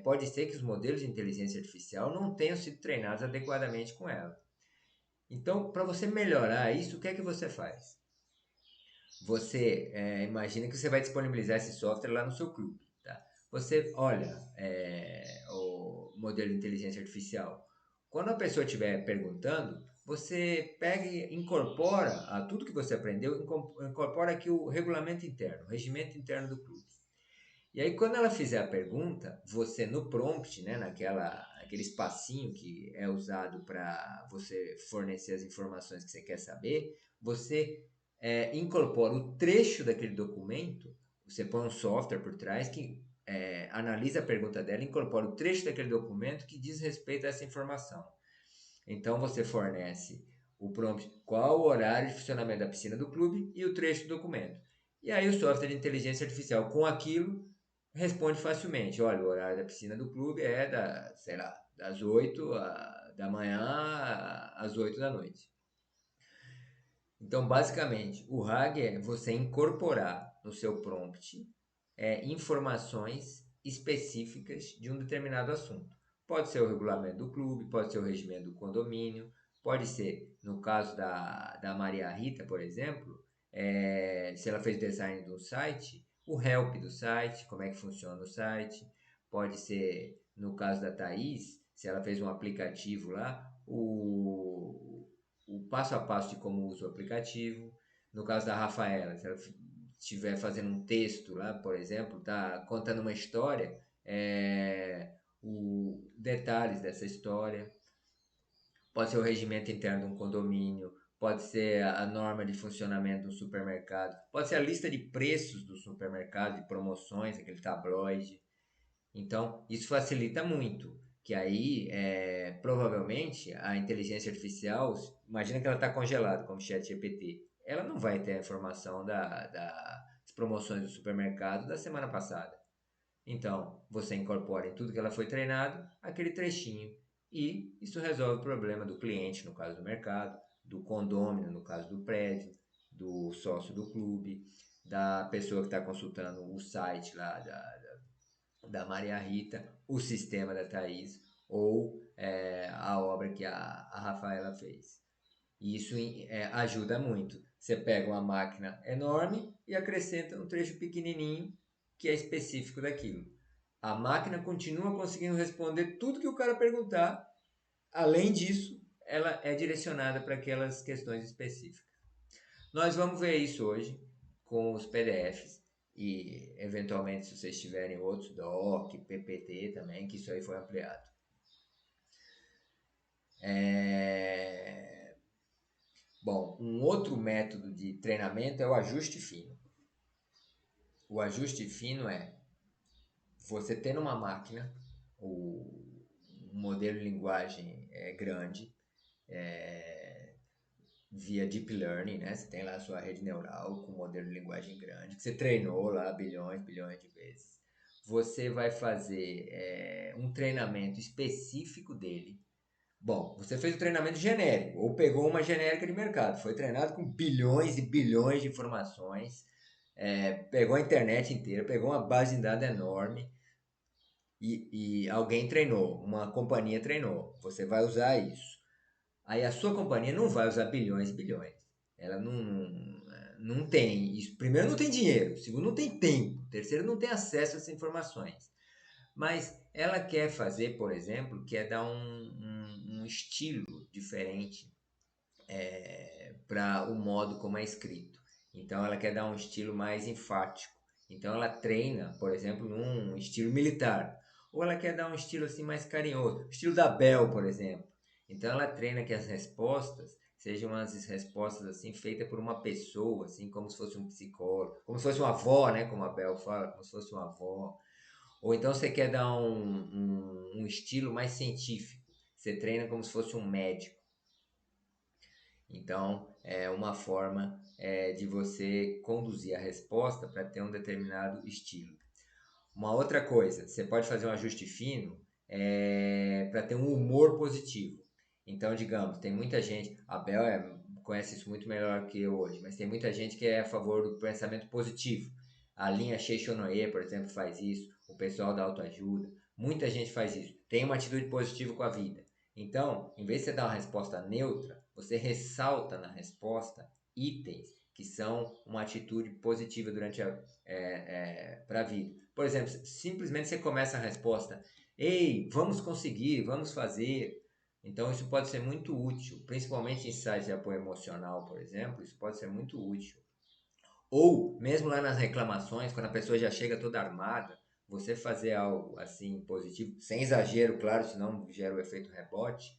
pode ser que os modelos de inteligência artificial não tenham sido treinados adequadamente com ela. Então, para você melhorar isso, o que é que você faz? Você imagina que você vai disponibilizar esse software lá no seu clube. Tá? Você olha o modelo de inteligência artificial. Quando a pessoa estiver perguntando, você pega e incorpora a tudo que você aprendeu, incorpora aqui o regulamento interno, o regimento interno do clube. E aí, quando ela fizer a pergunta, você no prompt, né, aquele espacinho que é usado para você fornecer as informações que você quer saber, você incorpora o trecho daquele documento, você põe um software por trás que analisa a pergunta dela, incorpora o trecho daquele documento que diz respeito a essa informação. Então, você fornece o prompt, qual o horário de funcionamento da piscina do clube e o trecho do documento. E aí o software de inteligência artificial com aquilo responde facilmente. Olha, o horário da piscina do clube é das 8 da manhã às 8 da noite. Então, basicamente, o RAG é você incorporar no seu prompt informações específicas de um determinado assunto. Pode ser o regulamento do clube, pode ser o regimento do condomínio, Pode ser, no caso da Maria Rita, por exemplo, se ela fez design do site, o help do site, como é que funciona o site. Pode ser, no caso da Thaís, se ela fez um aplicativo lá, o passo a passo de como usa o aplicativo. No caso da Rafaela, se ela estiver fazendo um texto lá, por exemplo, tá contando uma história, detalhes dessa história. Pode ser o regimento interno de um condomínio, pode ser a norma de funcionamento do supermercado, pode ser a lista de preços do supermercado, de promoções, aquele tabloide. Então, isso facilita muito, que aí, provavelmente, a inteligência artificial, imagina que ela está congelada, como o ChatGPT, ela não vai ter a informação das promoções do supermercado da semana passada. Então, você incorpora em tudo que ela foi treinado aquele trechinho e isso resolve o problema do cliente, no caso do mercado, do condômino, no caso do prédio, do sócio do clube, da pessoa que está consultando o site lá da Maria Rita, o sistema da Thaís ou a obra que a Rafaela fez. E isso ajuda muito. Você pega uma máquina enorme e acrescenta um trecho pequenininho que é específico daquilo. A máquina continua conseguindo responder tudo que o cara perguntar. Além disso, ela é direcionada para aquelas questões específicas. Nós vamos ver isso hoje com os PDFs e, eventualmente, se vocês tiverem outros, DOC, PPT também, que isso aí foi ampliado. Bom, um outro método de treinamento é o ajuste fino. O ajuste fino é você ter numa máquina um modelo de linguagem grande, via Deep Learning, né? Você tem lá a sua rede neural com modelo de linguagem grande, que você treinou lá bilhões de vezes. Você vai fazer um treinamento específico dele. Bom, você fez o treinamento genérico, ou pegou uma genérica de mercado, foi treinado com bilhões e bilhões de informações, pegou a internet inteira, pegou uma base de dados enorme e alguém treinou, uma companhia treinou. Você vai usar isso. Aí a sua companhia não vai usar bilhões e bilhões. Ela não tem isso. Primeiro, não tem dinheiro. Segundo, não tem tempo. Terceiro, não tem acesso a essas informações. Mas ela quer fazer, por exemplo, quer dar um estilo diferente para o modo como é escrito. Então, ela quer dar um estilo mais enfático. Então, ela treina, por exemplo, num estilo militar. Ou ela quer dar um estilo assim mais carinhoso. Estilo da Bell, por exemplo. Então, ela treina que as respostas sejam umas respostas assim feitas por uma pessoa, assim como se fosse um psicólogo, como se fosse uma avó, né? Como a Bell fala, como se fosse uma avó. Ou então você quer dar um estilo mais científico. Você treina como se fosse um médico. Então, é uma forma de você conduzir a resposta para ter um determinado estilo. Uma outra coisa, você pode fazer um ajuste fino para ter um humor positivo. Então, digamos, tem muita gente, a Bel conhece isso muito melhor que eu hoje, mas tem muita gente que é a favor do pensamento positivo. A linha Seixonoye, por exemplo, faz isso, o pessoal da autoajuda, muita gente faz isso. Tem uma atitude positiva com a vida. Então, em vez de você dar uma resposta neutra, você ressalta na resposta itens que são uma atitude positiva durante para a vida. Por exemplo, simplesmente você começa a resposta: ei, vamos conseguir, vamos fazer. Então, isso pode ser muito útil, principalmente em sites de apoio emocional, por exemplo, isso pode ser muito útil. Ou, mesmo lá nas reclamações, quando a pessoa já chega toda armada, você fazer algo assim positivo, sem exagero, claro, senão gera o efeito rebote,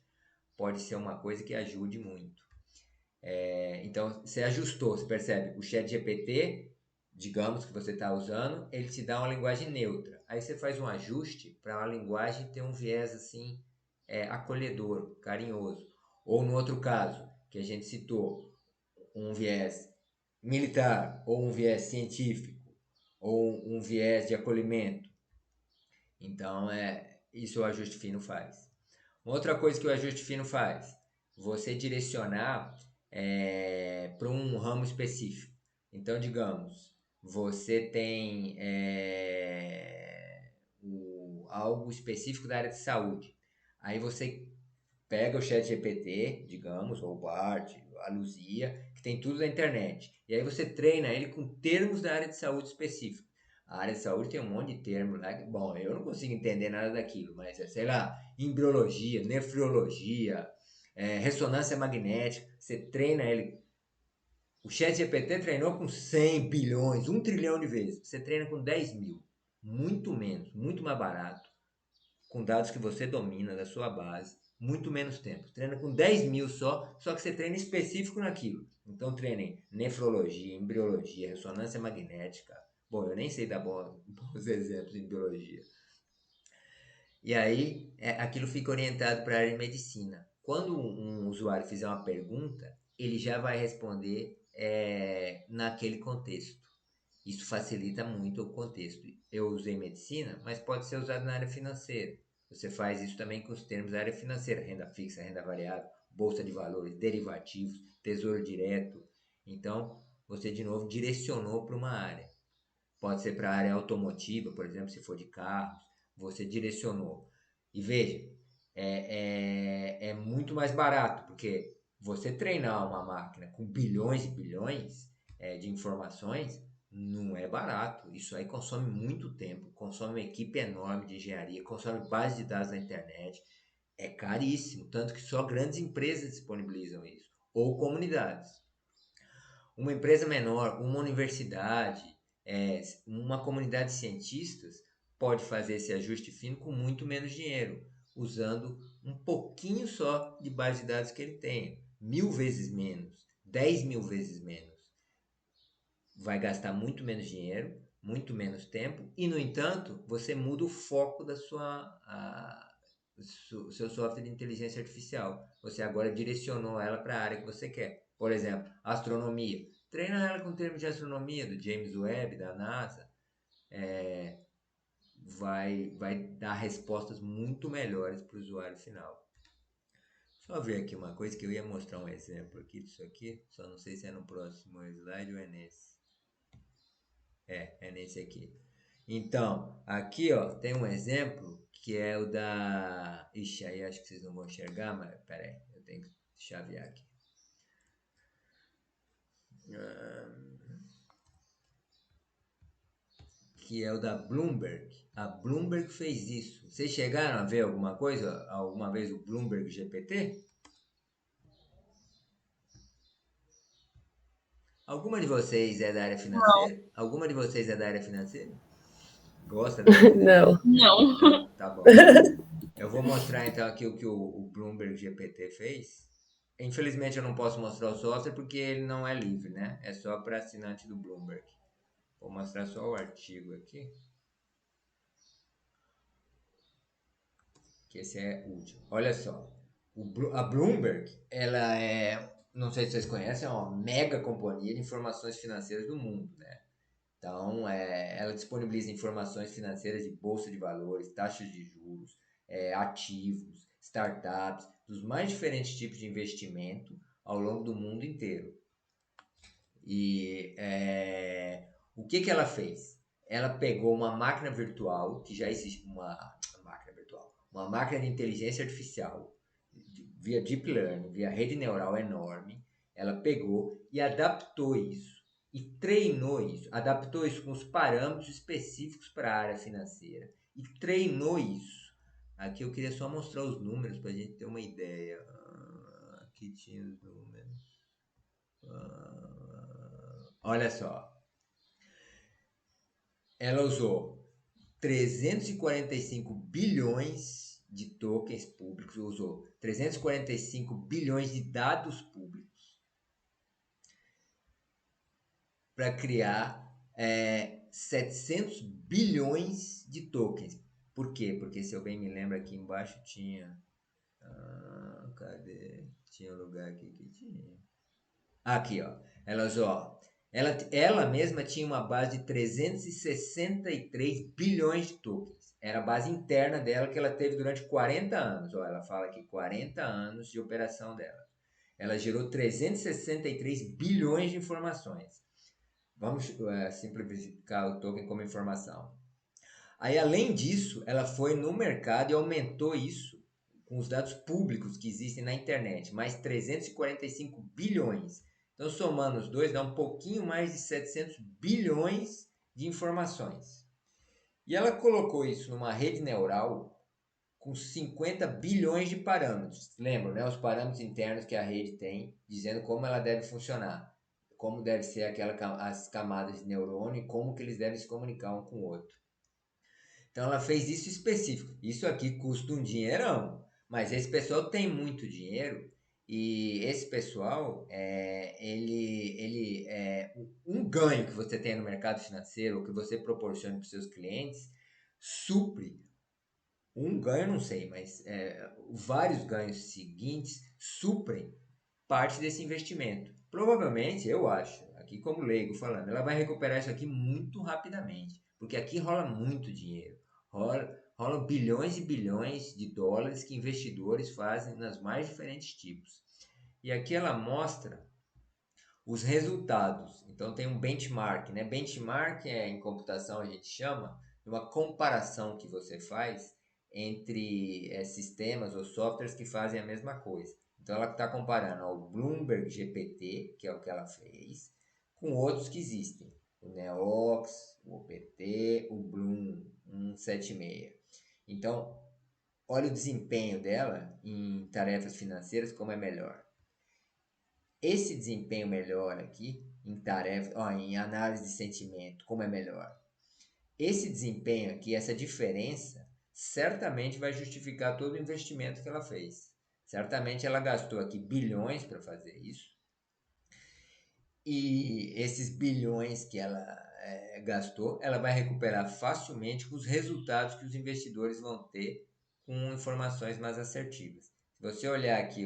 pode ser uma coisa que ajude muito. Então, você ajustou, você percebe, o ChatGPT, digamos que você está usando, ele te dá uma linguagem neutra. Aí você faz um ajuste para a linguagem ter um viés assim, acolhedor, carinhoso. Ou no outro caso, que a gente citou, um viés militar, ou um viés científico, ou um viés de acolhimento. Então, isso o ajuste fino faz. Uma outra coisa que o ajuste fino faz, você direcionar para um ramo específico. Então, digamos, você tem algo específico da área de saúde. Aí você pega o ChatGPT, digamos, ou o Bard, a Luzia, que tem tudo na internet. E aí você treina ele com termos da área de saúde específica. A área de saúde tem um monte de termos lá. Bom, eu não consigo entender nada daquilo, mas é, sei lá, embriologia, nefrologia, ressonância magnética. Você treina ele. O ChatGPT treinou com 100 bilhões, 1 trilhão de vezes. Você treina com 10 mil. Muito menos, muito mais barato, com dados que você domina da sua base, muito menos tempo. Treina com 10 mil só que você treina específico naquilo. Então treinem nefrologia, embriologia, ressonância magnética. Bom, eu nem sei dar bons exemplos em biologia. E aí, aquilo fica orientado para a área de medicina. Quando um usuário fizer uma pergunta, ele já vai responder naquele contexto. Isso facilita muito o contexto. Eu usei medicina, mas pode ser usado na área financeira. Você faz isso também com os termos da área financeira: renda fixa, renda variável, bolsa de valores, derivativos, tesouro direto. Então, você de novo direcionou para uma área. Pode ser para a área automotiva, por exemplo, se for de carros, você direcionou. E veja, é muito mais barato, porque você treinar uma máquina com bilhões e bilhões de informações não é barato. Isso aí consome muito tempo, consome uma equipe enorme de engenharia, consome base de dados na internet. É caríssimo, tanto que só grandes empresas disponibilizam isso, ou comunidades. Uma empresa menor, uma universidade, uma comunidade de cientistas pode fazer esse ajuste fino com muito menos dinheiro, usando um pouquinho só de base de dados que ele tem, 1000 vezes menos, 10 mil vezes menos. Vai gastar muito menos dinheiro, muito menos tempo, e no entanto, você muda o foco da seu software de inteligência artificial. Você agora direcionou ela para a área que você quer. Por exemplo, astronomia. Treina ela com termos de astronomia, do James Webb, da NASA. Vai dar respostas muito melhores para o usuário final. Só ver aqui uma coisa, que eu ia mostrar um exemplo aqui disso aqui, só não sei se é no próximo slide ou é nesse. É nesse aqui. Então, aqui ó, tem um exemplo que é o da... Ixi, aí acho que vocês não vão enxergar, mas peraí, eu tenho que chavear aqui. Que é o da Bloomberg. A Bloomberg fez isso. Vocês chegaram a ver alguma coisa, alguma vez, o Bloomberg GPT? Alguma de vocês é da área financeira? Não. Alguma de vocês é da área financeira? Gosta da área financeira? Não. Não. Tá bom. Eu vou mostrar então aqui o que o Bloomberg GPT fez. Infelizmente eu não posso mostrar o software porque ele não é livre, né? É só para assinante do Bloomberg. Vou mostrar só o artigo aqui. Que esse é útil. Olha só. A Bloomberg, ela não sei se vocês conhecem, é uma mega companhia de informações financeiras do mundo, né? Então, ela disponibiliza informações financeiras de bolsa de valores, taxas de juros, ativos, startups, dos mais diferentes tipos de investimento ao longo do mundo inteiro. E o que ela fez? Ela pegou uma máquina virtual, que já existe, uma máquina de inteligência artificial, via deep learning, via rede neural enorme. Ela pegou e adaptou isso. E treinou isso, adaptou isso com os parâmetros específicos para a área financeira. E treinou isso. Aqui eu queria só mostrar os números para a gente ter uma ideia. Aqui tinha os números. Olha só. Ela usou 345 bilhões de tokens públicos, usou 345 bilhões de dados públicos para criar 700 bilhões de tokens. Por quê? Porque, se eu bem me lembro, aqui embaixo tinha... cadê? Tinha um lugar aqui que tinha... Aqui, ó. Ela mesma tinha uma base de 363 bilhões de tokens. Era a base interna dela, que ela teve durante 40 anos. Ó, ela fala aqui 40 anos de operação dela. Ela gerou 363 bilhões de informações. Vamos simplificar o token como informação. Aí, além disso, ela foi no mercado e aumentou isso com os dados públicos que existem na internet, mais 345 bilhões. Então, somando os dois, dá um pouquinho mais de 700 bilhões de informações. E ela colocou isso numa rede neural com 50 bilhões de parâmetros. Lembram, né? Os parâmetros internos que a rede tem, dizendo como ela deve funcionar, como deve ser as camadas de neurônio e como que eles devem se comunicar um com o outro. Então ela fez isso específico. Isso aqui custa um dinheirão, mas esse pessoal tem muito dinheiro e esse pessoal, um ganho que você tem no mercado financeiro ou que você proporciona para os seus clientes, supre um ganho, não sei, mas vários ganhos seguintes suprem parte desse investimento. Provavelmente, eu acho, aqui como leigo falando, ela vai recuperar isso aqui muito rapidamente, porque aqui rola muito dinheiro, rolam bilhões e bilhões de dólares que investidores fazem nas mais diferentes tipos. E aqui ela mostra os resultados. Então tem um benchmark, né? Benchmark em computação a gente chama de uma comparação que você faz entre sistemas ou softwares que fazem a mesma coisa. Então ela está comparando ao Bloomberg GPT, que é o que ela fez, com outros que existem. O Neox, o OPT, o Bloom 176. Então, olha o desempenho dela em tarefas financeiras, como é melhor. Esse desempenho melhor aqui em análise de sentimento, como é melhor? Esse desempenho aqui, essa diferença, certamente vai justificar todo o investimento que ela fez. Certamente ela gastou aqui bilhões para fazer isso. E esses bilhões que ela gastou, ela vai recuperar facilmente com os resultados que os investidores vão ter com informações mais assertivas. Se você olhar aqui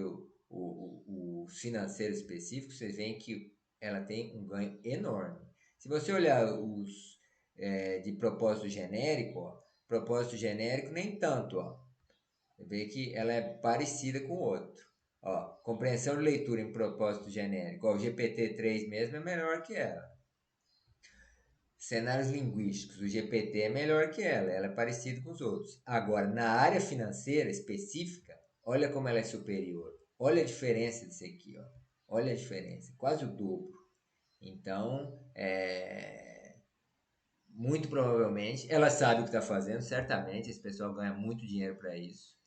o financeiro específico, vocês veem que ela tem um ganho enorme. Se você olhar os de propósito genérico, propósito genérico nem tanto, ó. Você vê que ela é parecida com o outro. Ó, compreensão de leitura em propósito genérico. Ó, o GPT-3 mesmo é melhor que ela. Cenários linguísticos, o GPT é melhor que ela é parecida com os outros. Agora, na área financeira específica, olha como ela é superior. Olha a diferença disso aqui, ó. Olha a diferença, quase o dobro. Então, muito provavelmente, ela sabe o que está fazendo, certamente, esse pessoal ganha muito dinheiro para isso.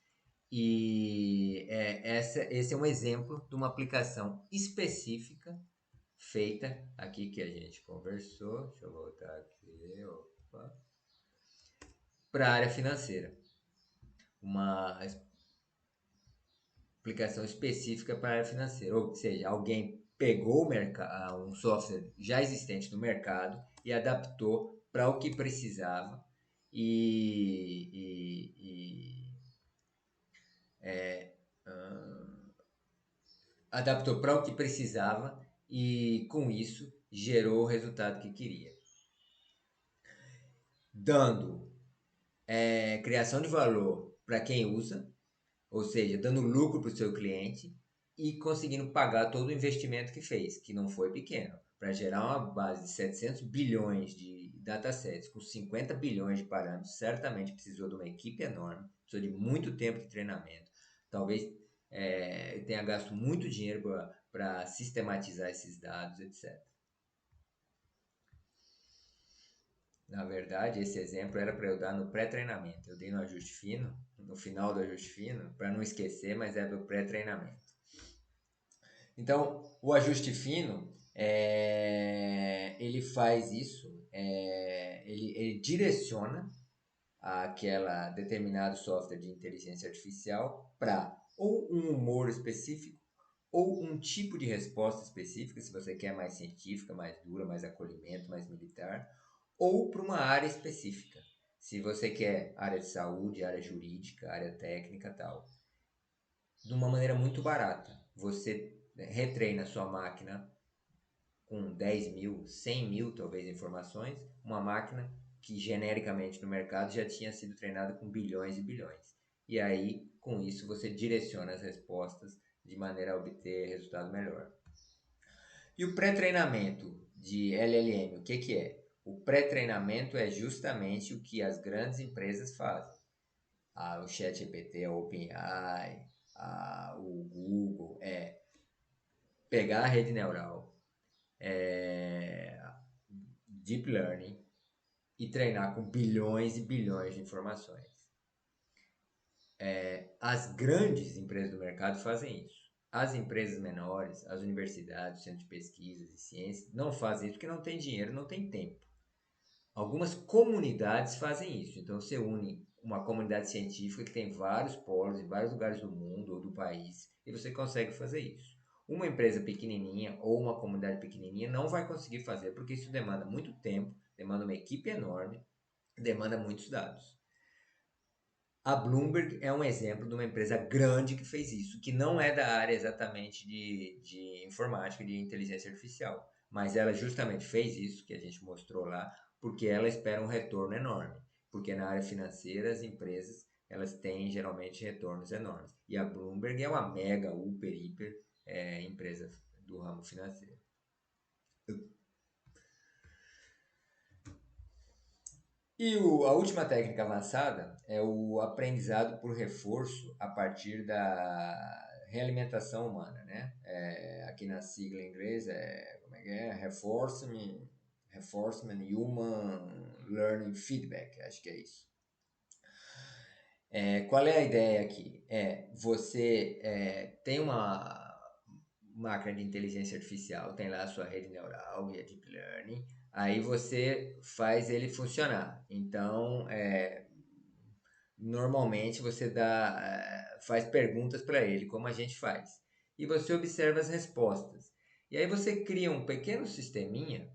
E esse é um exemplo de uma aplicação específica feita aqui que a gente conversou. Deixa eu voltar aqui. Para a área financeira. Uma aplicação específica para a área financeira. Ou seja, alguém pegou um software já existente no mercado e adaptou para o que precisava adaptou para o que precisava e com isso gerou o resultado que queria, dando criação de valor para quem usa, ou seja, dando lucro para o seu cliente e conseguindo pagar todo o investimento que fez, que não foi pequeno, para gerar uma base de 700 bilhões de datasets com 50 bilhões de parâmetros. Certamente precisou de uma equipe enorme, precisou de muito tempo de treinamento, talvez tenha gasto muito dinheiro para sistematizar esses dados, etc. Na verdade, esse exemplo era para eu dar no pré-treinamento. Eu dei no ajuste fino, no final do ajuste fino, para não esquecer, mas é do pré-treinamento. Então, o ajuste fino, ele faz isso, ele direciona aquela determinado software de inteligência artificial para ou um humor específico ou um tipo de resposta específica, se você quer mais científica, mais dura, mais acolhimento, mais militar, ou para uma área específica, se você quer área de saúde, área jurídica, área técnica, tal. De uma maneira muito barata. Você retreina a sua máquina com 10 mil, 100 mil talvez informações, uma máquina que genericamente no mercado já tinha sido treinada com bilhões e bilhões. E aí, com isso, você direciona as respostas de maneira a obter resultado melhor. E o pré-treinamento de LLM, o que é? O pré-treinamento é justamente o que as grandes empresas fazem. o ChatGPT, a OpenAI, o Google, é pegar a rede neural, Deep Learning, e treinar com bilhões e bilhões de informações. As grandes empresas do mercado fazem isso. As empresas menores, as universidades, os centros de pesquisas e ciências, não fazem isso porque não tem dinheiro, não tem tempo. Algumas comunidades fazem isso. Então, você une uma comunidade científica que tem vários polos em vários lugares do mundo ou do país e você consegue fazer isso. Uma empresa pequenininha ou uma comunidade pequenininha não vai conseguir fazer porque isso demanda muito tempo, demanda uma equipe enorme, demanda muitos dados. A Bloomberg é um exemplo de uma empresa grande que fez isso, que não é da área exatamente de informática, de inteligência artificial, mas ela justamente fez isso, que a gente mostrou lá, porque ela espera um retorno enorme, porque na área financeira as empresas elas têm geralmente retornos enormes, e a Bloomberg é uma mega, hiper empresa do ramo financeiro. E a última técnica avançada é o aprendizado por reforço a partir da realimentação humana, né? Aqui na sigla em inglês como é que é? Reinforcement Human Learning Feedback, acho que é isso. Qual é a ideia aqui? Você tem uma máquina de inteligência artificial, tem lá a sua rede neural e a Deep Learning, aí você faz ele funcionar. Então, normalmente você faz perguntas para ele, como a gente faz, e você observa as respostas. E aí você cria um pequeno sisteminha,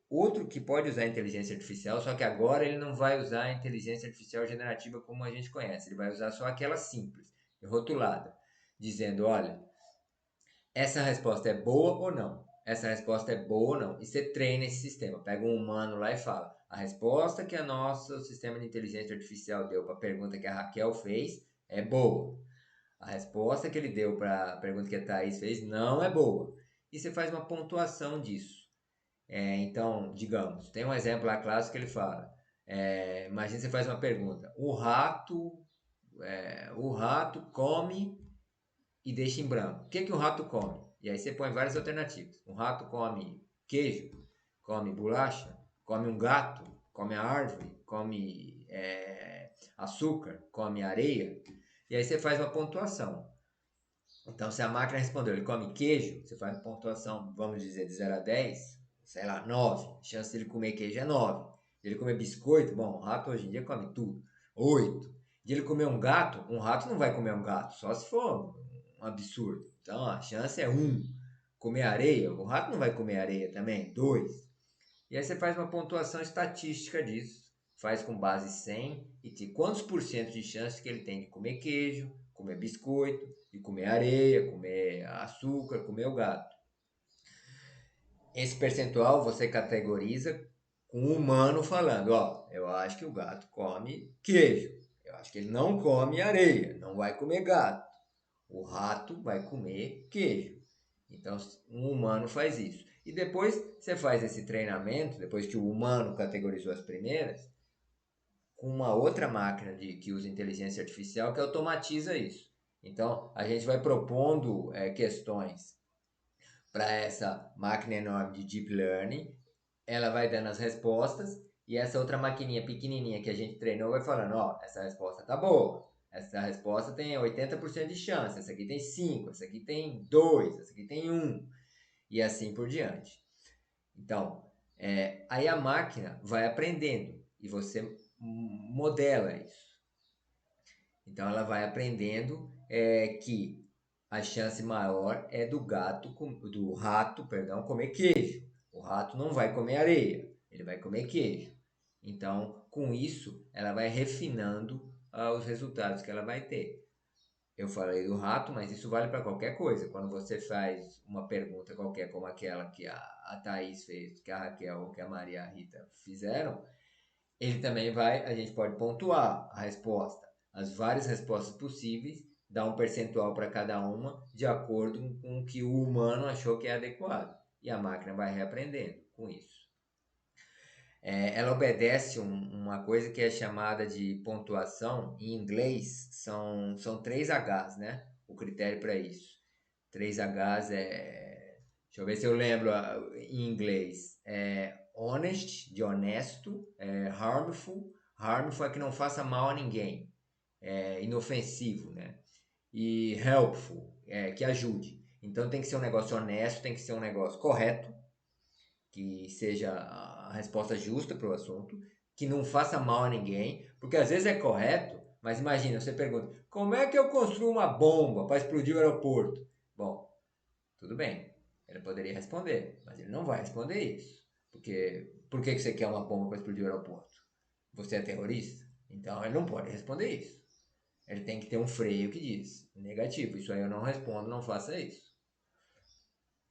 outro que pode usar inteligência artificial, só que agora ele não vai usar a inteligência artificial generativa como a gente conhece, ele vai usar só aquela simples, rotulada, dizendo, olha, essa resposta é boa ou não? Essa resposta é boa ou não? E você treina esse sistema. Pega um humano lá e fala, a resposta que o nosso sistema de inteligência artificial deu para a pergunta que a Raquel fez é boa. A resposta que ele deu para a pergunta que a Thaís fez não é boa. E você faz uma pontuação disso. Então, digamos, tem um exemplo lá clássico que ele fala, imagina você faz uma pergunta, o rato come e deixa em branco. O que o rato come? E aí você põe várias alternativas. Um rato come queijo, come bolacha, come um gato, come a árvore, come açúcar, come areia. E aí você faz uma pontuação. Então, se a máquina respondeu, ele come queijo, você faz uma pontuação, vamos dizer, de 0 a 10, sei lá, 9. A chance dele comer queijo é 9. De ele comer biscoito, bom, o rato hoje em dia come tudo, 8. De ele comer um rato não vai comer um gato, só se for um absurdo. Então, a chance é 1. Comer areia, o rato não vai comer areia também, 2. E aí você faz uma pontuação estatística disso, faz com base 100 e de quantos por cento de chance que ele tem de comer queijo, comer biscoito, de comer areia, comer açúcar, comer o gato. Esse percentual você categoriza com o humano falando, eu acho que o gato come queijo, eu acho que ele não come areia, não vai comer gato. O rato vai comer queijo. Então, um humano faz isso. E depois você faz esse treinamento, depois que o humano categorizou as primeiras, com uma outra máquina que usa inteligência artificial que automatiza isso. Então, a gente vai propondo questões para essa máquina enorme de Deep Learning, ela vai dando as respostas e essa outra maquininha pequenininha que a gente treinou vai falando, essa resposta tá boa, essa resposta tem 80% de chance, essa aqui tem 5, essa aqui tem 2, essa aqui tem 1 e assim por diante. Então, aí a máquina vai aprendendo e você modela isso. Então ela vai aprendendo que a chance maior é do rato comer queijo. O rato não vai comer areia, ele vai comer queijo. Então, com isso, ela vai refinando os resultados que ela vai ter. Eu falei do rato, mas isso vale para qualquer coisa. Quando você faz uma pergunta qualquer, como aquela que a Thaís fez, que a Raquel, que a Maria e a Rita fizeram, a gente pode pontuar a resposta, as várias respostas possíveis, dar um percentual para cada uma, de acordo com o que o humano achou que é adequado. E a máquina vai reaprendendo com isso. Ela obedece uma coisa que é chamada de pontuação. Em inglês, são 3 Hs, né? O critério para isso. 3 Hs é. Deixa eu ver se eu lembro em inglês. Honest, de honesto. Harmful. Harmful é que não faça mal a ninguém. É inofensivo, né? E helpful, que ajude. Então tem que ser um negócio honesto, tem que ser um negócio correto, que seja a resposta justa para o assunto, que não faça mal a ninguém, porque às vezes é correto, mas imagina, você pergunta, como é que eu construo uma bomba para explodir o aeroporto? Bom, tudo bem, ele poderia responder, mas ele não vai responder isso, porque por que você quer uma bomba para explodir o aeroporto? Você é terrorista? Então ele não pode responder isso. Ele tem que ter um freio que diz, negativo, isso aí eu não respondo, não faça isso.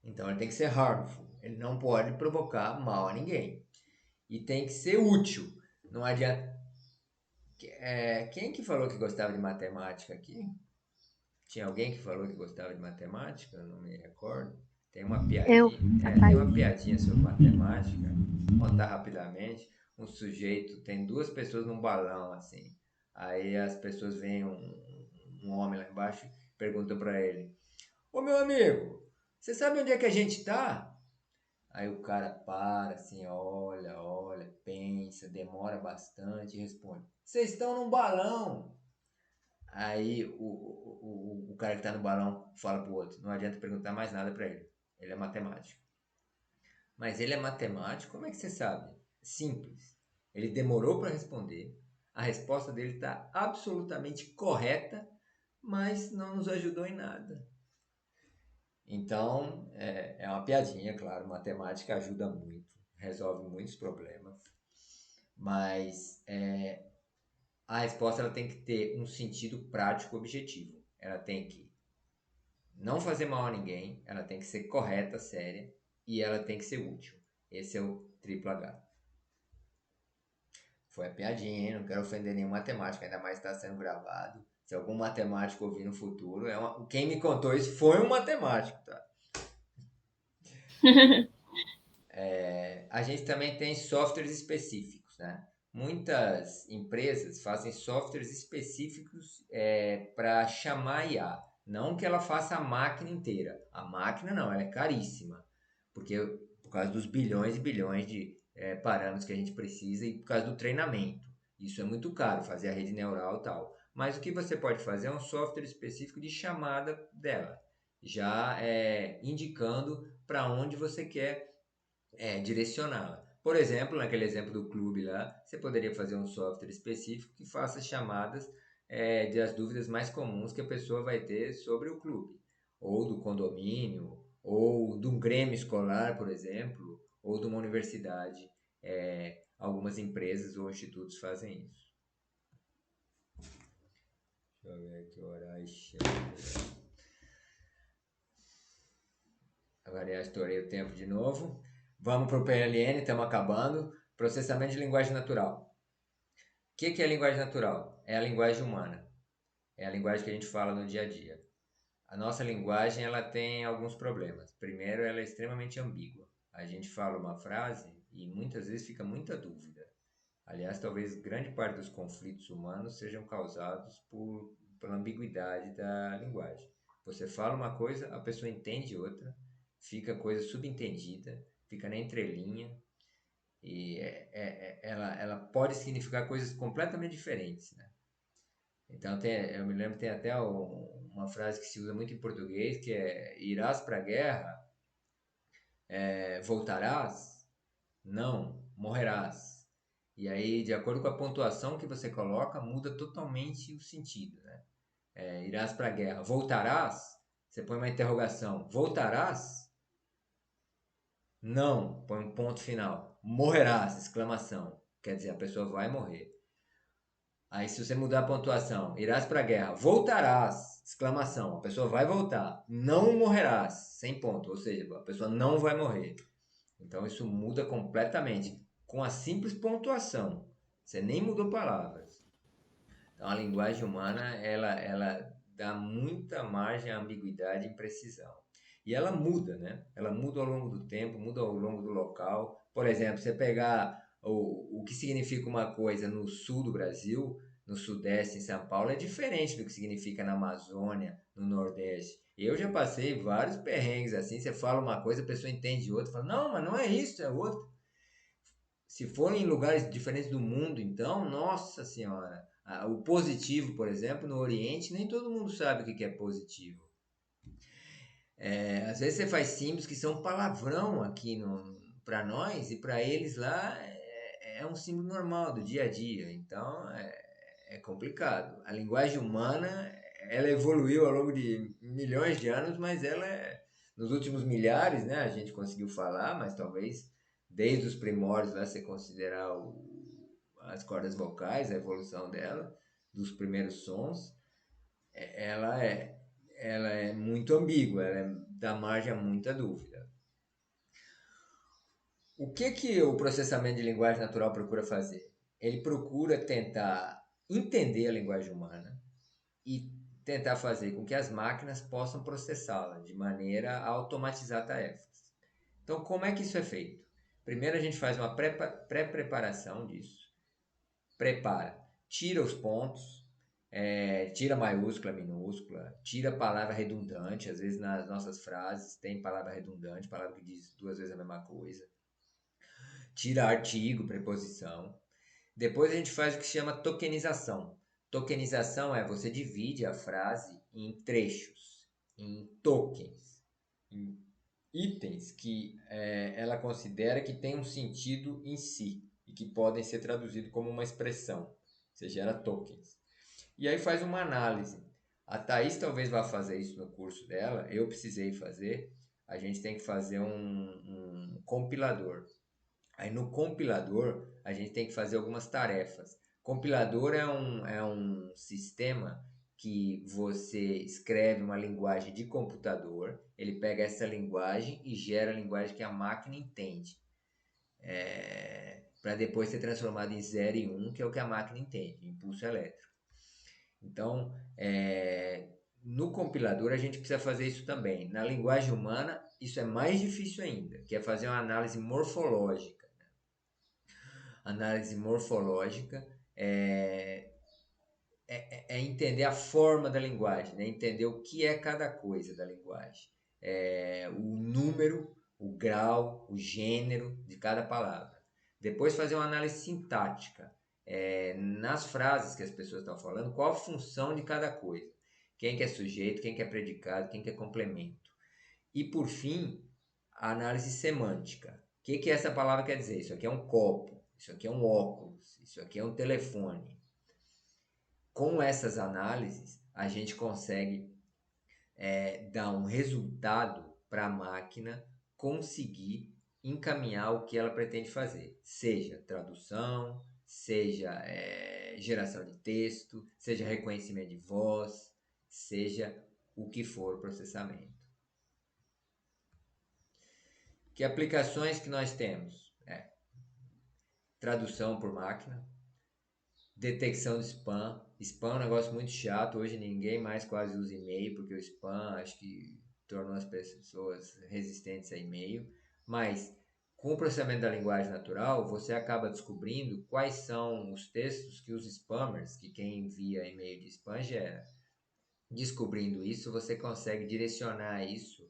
Então ele tem que ser harmful, ele não pode provocar mal a ninguém. E tem que ser útil. Não adianta. Quem que falou que gostava de matemática aqui? Tinha alguém que falou que gostava de matemática? Eu não me recordo. Tem uma Eu, piadinha, a tem uma Thaís. piadinha sobre matemática. Vou contar rapidamente. Um sujeito tem 2 pessoas num balão assim. Aí as pessoas veem um homem lá embaixo e perguntam para ele: Ô meu amigo, você sabe onde é que a gente tá? Aí o cara para, assim, olha, pensa, demora bastante e responde: Vocês estão num balão. Aí o cara que está no balão fala pro outro: Não adianta perguntar mais nada para ele. Ele é matemático. Mas ele é matemático? Como é que você sabe? Simples. Ele demorou para responder. A resposta dele está absolutamente correta, mas não nos ajudou em nada. Então, é uma piadinha, claro. Matemática ajuda muito, resolve muitos problemas, mas a resposta ela tem que ter um sentido prático objetivo. Ela tem que não fazer mal a ninguém, ela tem que ser correta, séria, e ela tem que ser útil. Esse é o triplo H. Foi a piadinha, hein? Não quero ofender nenhum matemático, ainda mais está sendo gravado. Se algum matemático ouvir no futuro, quem me contou isso foi um matemático, tá? A gente também tem softwares específicos, né? Muitas empresas fazem softwares específicos para chamar a IA. Não que ela faça a máquina inteira. A máquina não, ela é caríssima. Porque por causa dos bilhões e bilhões de parâmetros que a gente precisa e por causa do treinamento. Isso é muito caro, fazer a rede neural e tal. Mas o que você pode fazer é um software específico de chamada dela, já indicando para onde você quer direcioná-la. Por exemplo, naquele exemplo do clube lá, você poderia fazer um software específico que faça chamadas das dúvidas mais comuns que a pessoa vai ter sobre o clube, ou do condomínio, ou de um grêmio escolar, por exemplo, ou de uma universidade. Algumas empresas ou institutos fazem isso. Deixa eu ver que horário chega. Agora já estourei o tempo de novo. Vamos para o PLN, estamos acabando. Processamento de linguagem natural. O que é linguagem natural? É a linguagem humana. É a linguagem que a gente fala no dia a dia. A nossa linguagem ela tem alguns problemas. Primeiro, ela é extremamente ambígua. A gente fala uma frase e muitas vezes fica muita dúvida. Aliás, talvez grande parte dos conflitos humanos sejam causados pela ambiguidade da linguagem. Você fala uma coisa, a pessoa entende outra, fica coisa subentendida, fica na entrelinha e ela pode significar coisas completamente diferentes, né? Então, eu me lembro que tem até uma frase que se usa muito em português, que é irás para a guerra, voltarás? Não, morrerás. E aí, de acordo com a pontuação que você coloca, muda totalmente o sentido, né? Irás para a guerra, voltarás? Você põe uma interrogação, voltarás? Não, põe um ponto final. Morrerás, exclamação. Quer dizer, a pessoa vai morrer. Aí se você mudar a pontuação, irás para a guerra, voltarás, exclamação, a pessoa vai voltar. Não morrerás, sem ponto, ou seja, a pessoa não vai morrer. Então isso muda completamente com a simples pontuação. Você nem mudou palavras. Então a linguagem humana, ela dá muita margem à ambiguidade e imprecisão. E ela muda, né? Ela muda ao longo do tempo, muda ao longo do local. Por exemplo, você pegar o que significa uma coisa no sul do Brasil, no sudeste, em São Paulo, é diferente do que significa na Amazônia, no Nordeste. Eu já passei vários perrengues assim, você fala uma coisa, a pessoa entende outra, fala, não, mas não é isso, é outro. Se for em lugares diferentes do mundo, então, nossa senhora, o positivo, por exemplo, no Oriente, nem todo mundo sabe o que é positivo. Às vezes você faz símbolos que são palavrão aqui para nós e para eles lá é um símbolo normal do dia a dia. Então é complicado. A linguagem humana ela evoluiu ao longo de milhões de anos, mas nos últimos milhares, né, a gente conseguiu falar, mas talvez desde os primórdios lá você considerar as cordas vocais, a evolução dela, dos primeiros sons, ela é ela é muito ambígua, dá margem a muita dúvida. O que o processamento de linguagem natural procura fazer? Ele procura tentar entender a linguagem humana e tentar fazer com que as máquinas possam processá-la de maneira a automatizar tarefas. Então, como é que isso é feito? Primeiro, a gente faz uma pré-preparação disso. Prepara, tira os pontos, tira maiúscula, minúscula, tira palavra redundante. Às vezes nas nossas frases tem palavra redundante, palavra que diz duas vezes a mesma coisa. Tira artigo, preposição. Depois a gente faz o que se chama tokenização. Tokenização é você divide a frase em trechos, em tokens, em itens que ela considera que tem um sentido em si e que podem ser traduzidos como uma expressão. Você gera tokens. E aí faz uma análise. A Thaís talvez vá fazer isso no curso dela, eu precisei fazer. A gente tem que fazer um compilador. Aí no compilador a gente tem que fazer algumas tarefas. Compilador é um sistema que você escreve uma linguagem de computador, ele pega essa linguagem e gera a linguagem que a máquina entende. Para depois ser transformado em 0 e 1, que é o que a máquina entende, impulso elétrico. Então, no compilador a gente precisa fazer isso também. Na linguagem humana, isso é mais difícil ainda, que é fazer uma análise morfológica. Análise morfológica é entender a forma da linguagem, né? Entender o que é cada coisa da linguagem. O número, o grau, o gênero de cada palavra. Depois fazer uma análise sintática. Nas frases que as pessoas estão falando, qual a função de cada coisa. Quem que é sujeito, quem que é predicado, quem que é complemento. E por fim, a análise semântica. O que essa palavra quer dizer? Isso aqui é um copo, isso aqui é um óculos, isso aqui é um telefone. Com essas análises, a gente consegue dar um resultado para a máquina conseguir encaminhar o que ela pretende fazer. Seja tradução, seja geração de texto, seja reconhecimento de voz, seja o que for o processamento. Que aplicações que nós temos? Tradução por máquina, detecção de spam. Spam é um negócio muito chato, hoje ninguém mais quase usa e-mail, porque o spam acho que tornou as pessoas resistentes a e-mail, mas com o processamento da linguagem natural, você acaba descobrindo quais são os textos que os spammers, que quem envia e-mail de spam gera. Descobrindo isso, você consegue direcionar isso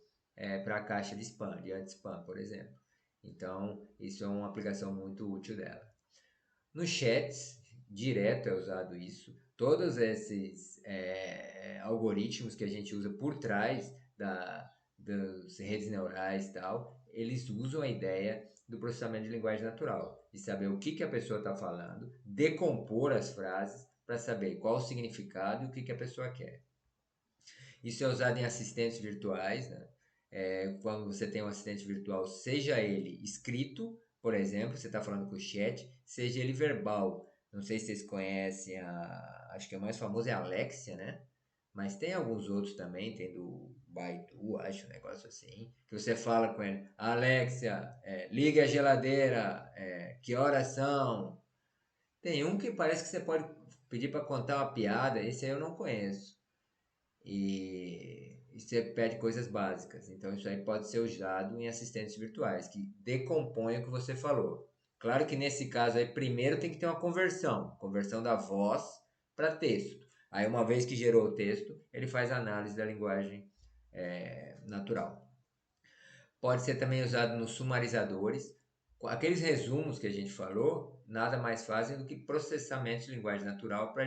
para a caixa de spam, de anti-spam, por exemplo. Então, isso é uma aplicação muito útil dela. Nos chats, direto é usado isso. Todos esses algoritmos que a gente usa por trás das redes neurais e tal, eles usam a ideia do processamento de linguagem natural, de saber o que a pessoa está falando, decompor as frases para saber qual o significado e o que a pessoa quer. Isso é usado em assistentes virtuais, né? Quando você tem um assistente virtual, seja ele escrito, por exemplo, você está falando com o chat, seja ele verbal. Não sei se vocês conhecem, acho que o mais famoso é a Alexia, né? Mas tem alguns outros também, tem do Baidu, acho, um negócio assim, que você fala com ele, Alexia, liga a geladeira, que horas são? Tem um que parece que você pode pedir para contar uma piada, esse aí eu não conheço. E você pede coisas básicas. Então, isso aí pode ser usado em assistentes virtuais, que decompõem o que você falou. Claro que nesse caso aí, primeiro tem que ter uma conversão da voz para texto. Aí, uma vez que gerou o texto, ele faz a análise da linguagem natural. Pode ser também usado nos sumarizadores. Aqueles resumos que a gente falou, nada mais fazem do que processamento de linguagem natural para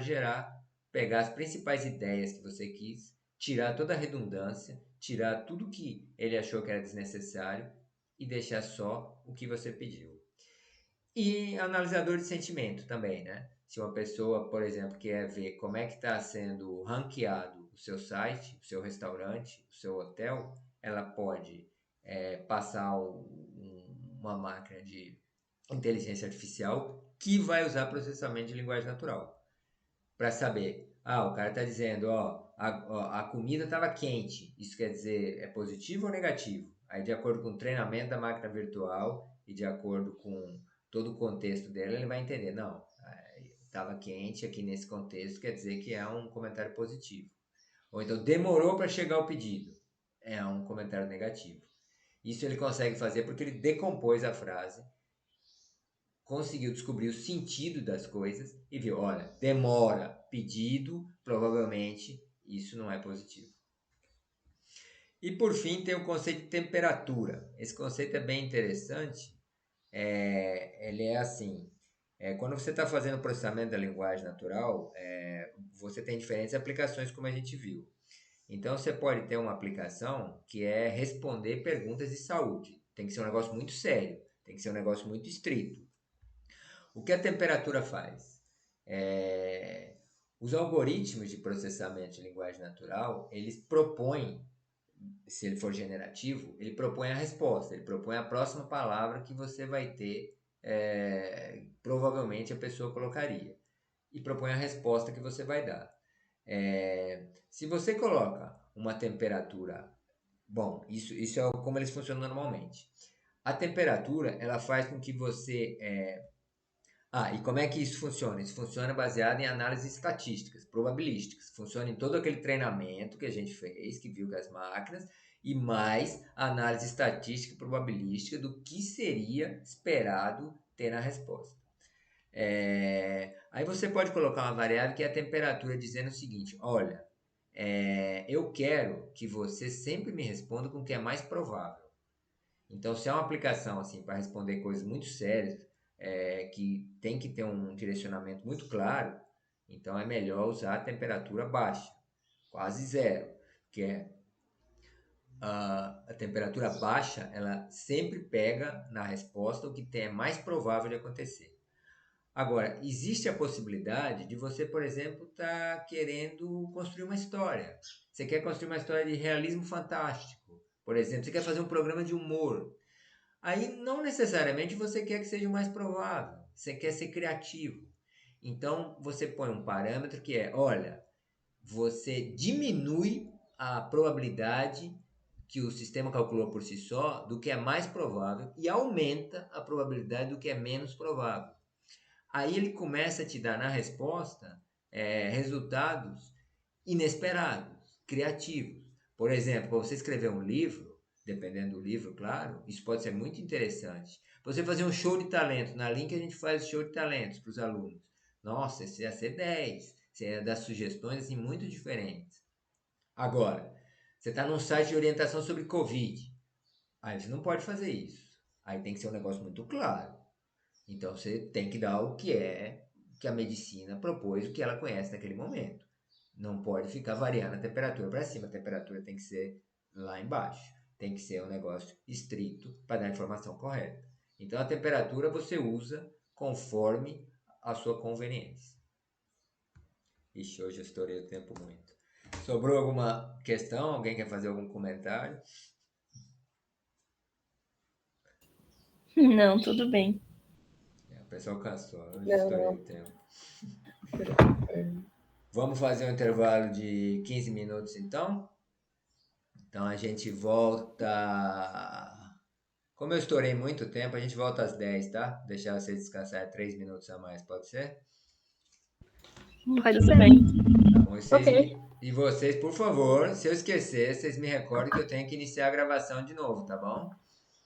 pegar as principais ideias que você quis, tirar toda a redundância, tirar tudo que ele achou que era desnecessário e deixar só o que você pediu. E analisador de sentimento também, né? Se uma pessoa, por exemplo, quer ver como é que está sendo ranqueado o seu site, o seu restaurante, o seu hotel, ela pode passar uma máquina de inteligência artificial que vai usar processamento de linguagem natural para saber, o cara está dizendo, a comida estava quente, isso quer dizer é positivo ou negativo? Aí, de acordo com o treinamento da máquina virtual e de acordo com todo o contexto dela, ele vai entender, não, estava quente aqui nesse contexto, quer dizer que é um comentário positivo. Ou então, demorou para chegar o pedido, é um comentário negativo. Isso ele consegue fazer porque ele decompôs a frase, conseguiu descobrir o sentido das coisas e viu, olha, demora, pedido, provavelmente isso não é positivo. E por fim tem o conceito de temperatura. Esse conceito é bem interessante. Ele é assim, quando você está fazendo o processamento da linguagem natural, você tem diferentes aplicações, como a gente viu. Então você pode ter uma aplicação que é responder perguntas de saúde. Tem que ser um negócio muito sério, tem que ser um negócio muito estrito. O que a temperatura faz? Os algoritmos de processamento de linguagem natural, eles propõem, se ele for generativo, ele propõe a resposta, ele propõe a próxima palavra que você vai ter, provavelmente a pessoa colocaria, e propõe a resposta que você vai dar. Se você coloca uma temperatura, bom, isso é como eles funcionam normalmente. A temperatura, ela faz com que você... e como é que isso funciona? Isso funciona baseado em análises estatísticas, probabilísticas. Funciona em todo aquele treinamento que a gente fez, que viu com as máquinas, e mais análise estatística e probabilística do que seria esperado ter na resposta. Aí você pode colocar uma variável que é a temperatura, dizendo o seguinte, olha, eu quero que você sempre me responda com o que é mais provável. Então, se é uma aplicação assim para responder coisas muito sérias, que tem que ter um direcionamento muito claro, então é melhor usar a temperatura baixa, quase zero, que a temperatura baixa, ela sempre pega na resposta o que é mais provável de acontecer. Agora, existe a possibilidade de você, por exemplo, estar querendo construir uma história. Você quer construir uma história de realismo fantástico, por exemplo, você quer fazer um programa de humor. Aí não necessariamente você quer que seja o mais provável, você quer ser criativo. Então você põe um parâmetro que olha, você diminui a probabilidade que o sistema calculou por si só do que é mais provável e aumenta a probabilidade do que é menos provável. Aí ele começa a te dar na resposta resultados inesperados, criativos. Por exemplo, para você escrever um livro, dependendo do livro, claro, isso pode ser muito interessante. Você fazer um show de talento, na Link a gente faz show de talentos para os alunos. Nossa, isso ia ser 10, você ia dar sugestões assim, muito diferentes. Agora, você está num site de orientação sobre Covid, aí você não pode fazer isso. Aí tem que ser um negócio muito claro. Então você tem que dar o que a medicina propôs, o que ela conhece naquele momento. Não pode ficar variando a temperatura para cima, a temperatura tem que ser lá embaixo. Tem que ser um negócio estrito para dar a informação correta. Então a temperatura você usa conforme a sua conveniência. Ixi, hoje eu estourei o tempo muito. Sobrou alguma questão? Alguém quer fazer algum comentário? Não, tudo bem. O pessoal cansou, hoje eu estourei o tempo. Vamos fazer um intervalo de 15 minutos então? Então a gente volta... Como eu estourei muito tempo, a gente volta às 10, tá? Deixar vocês descansar 3 minutos a mais, pode ser? Pode Tudo ser. bem. Tá bom, Ok. E vocês, por favor, se eu esquecer, vocês me recordem que eu tenho que iniciar a gravação de novo, tá bom?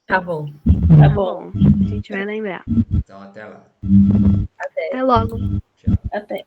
Tá bom. Tá bom. A gente vai lembrar. Então, até lá. Até. Até logo. Tchau. Até.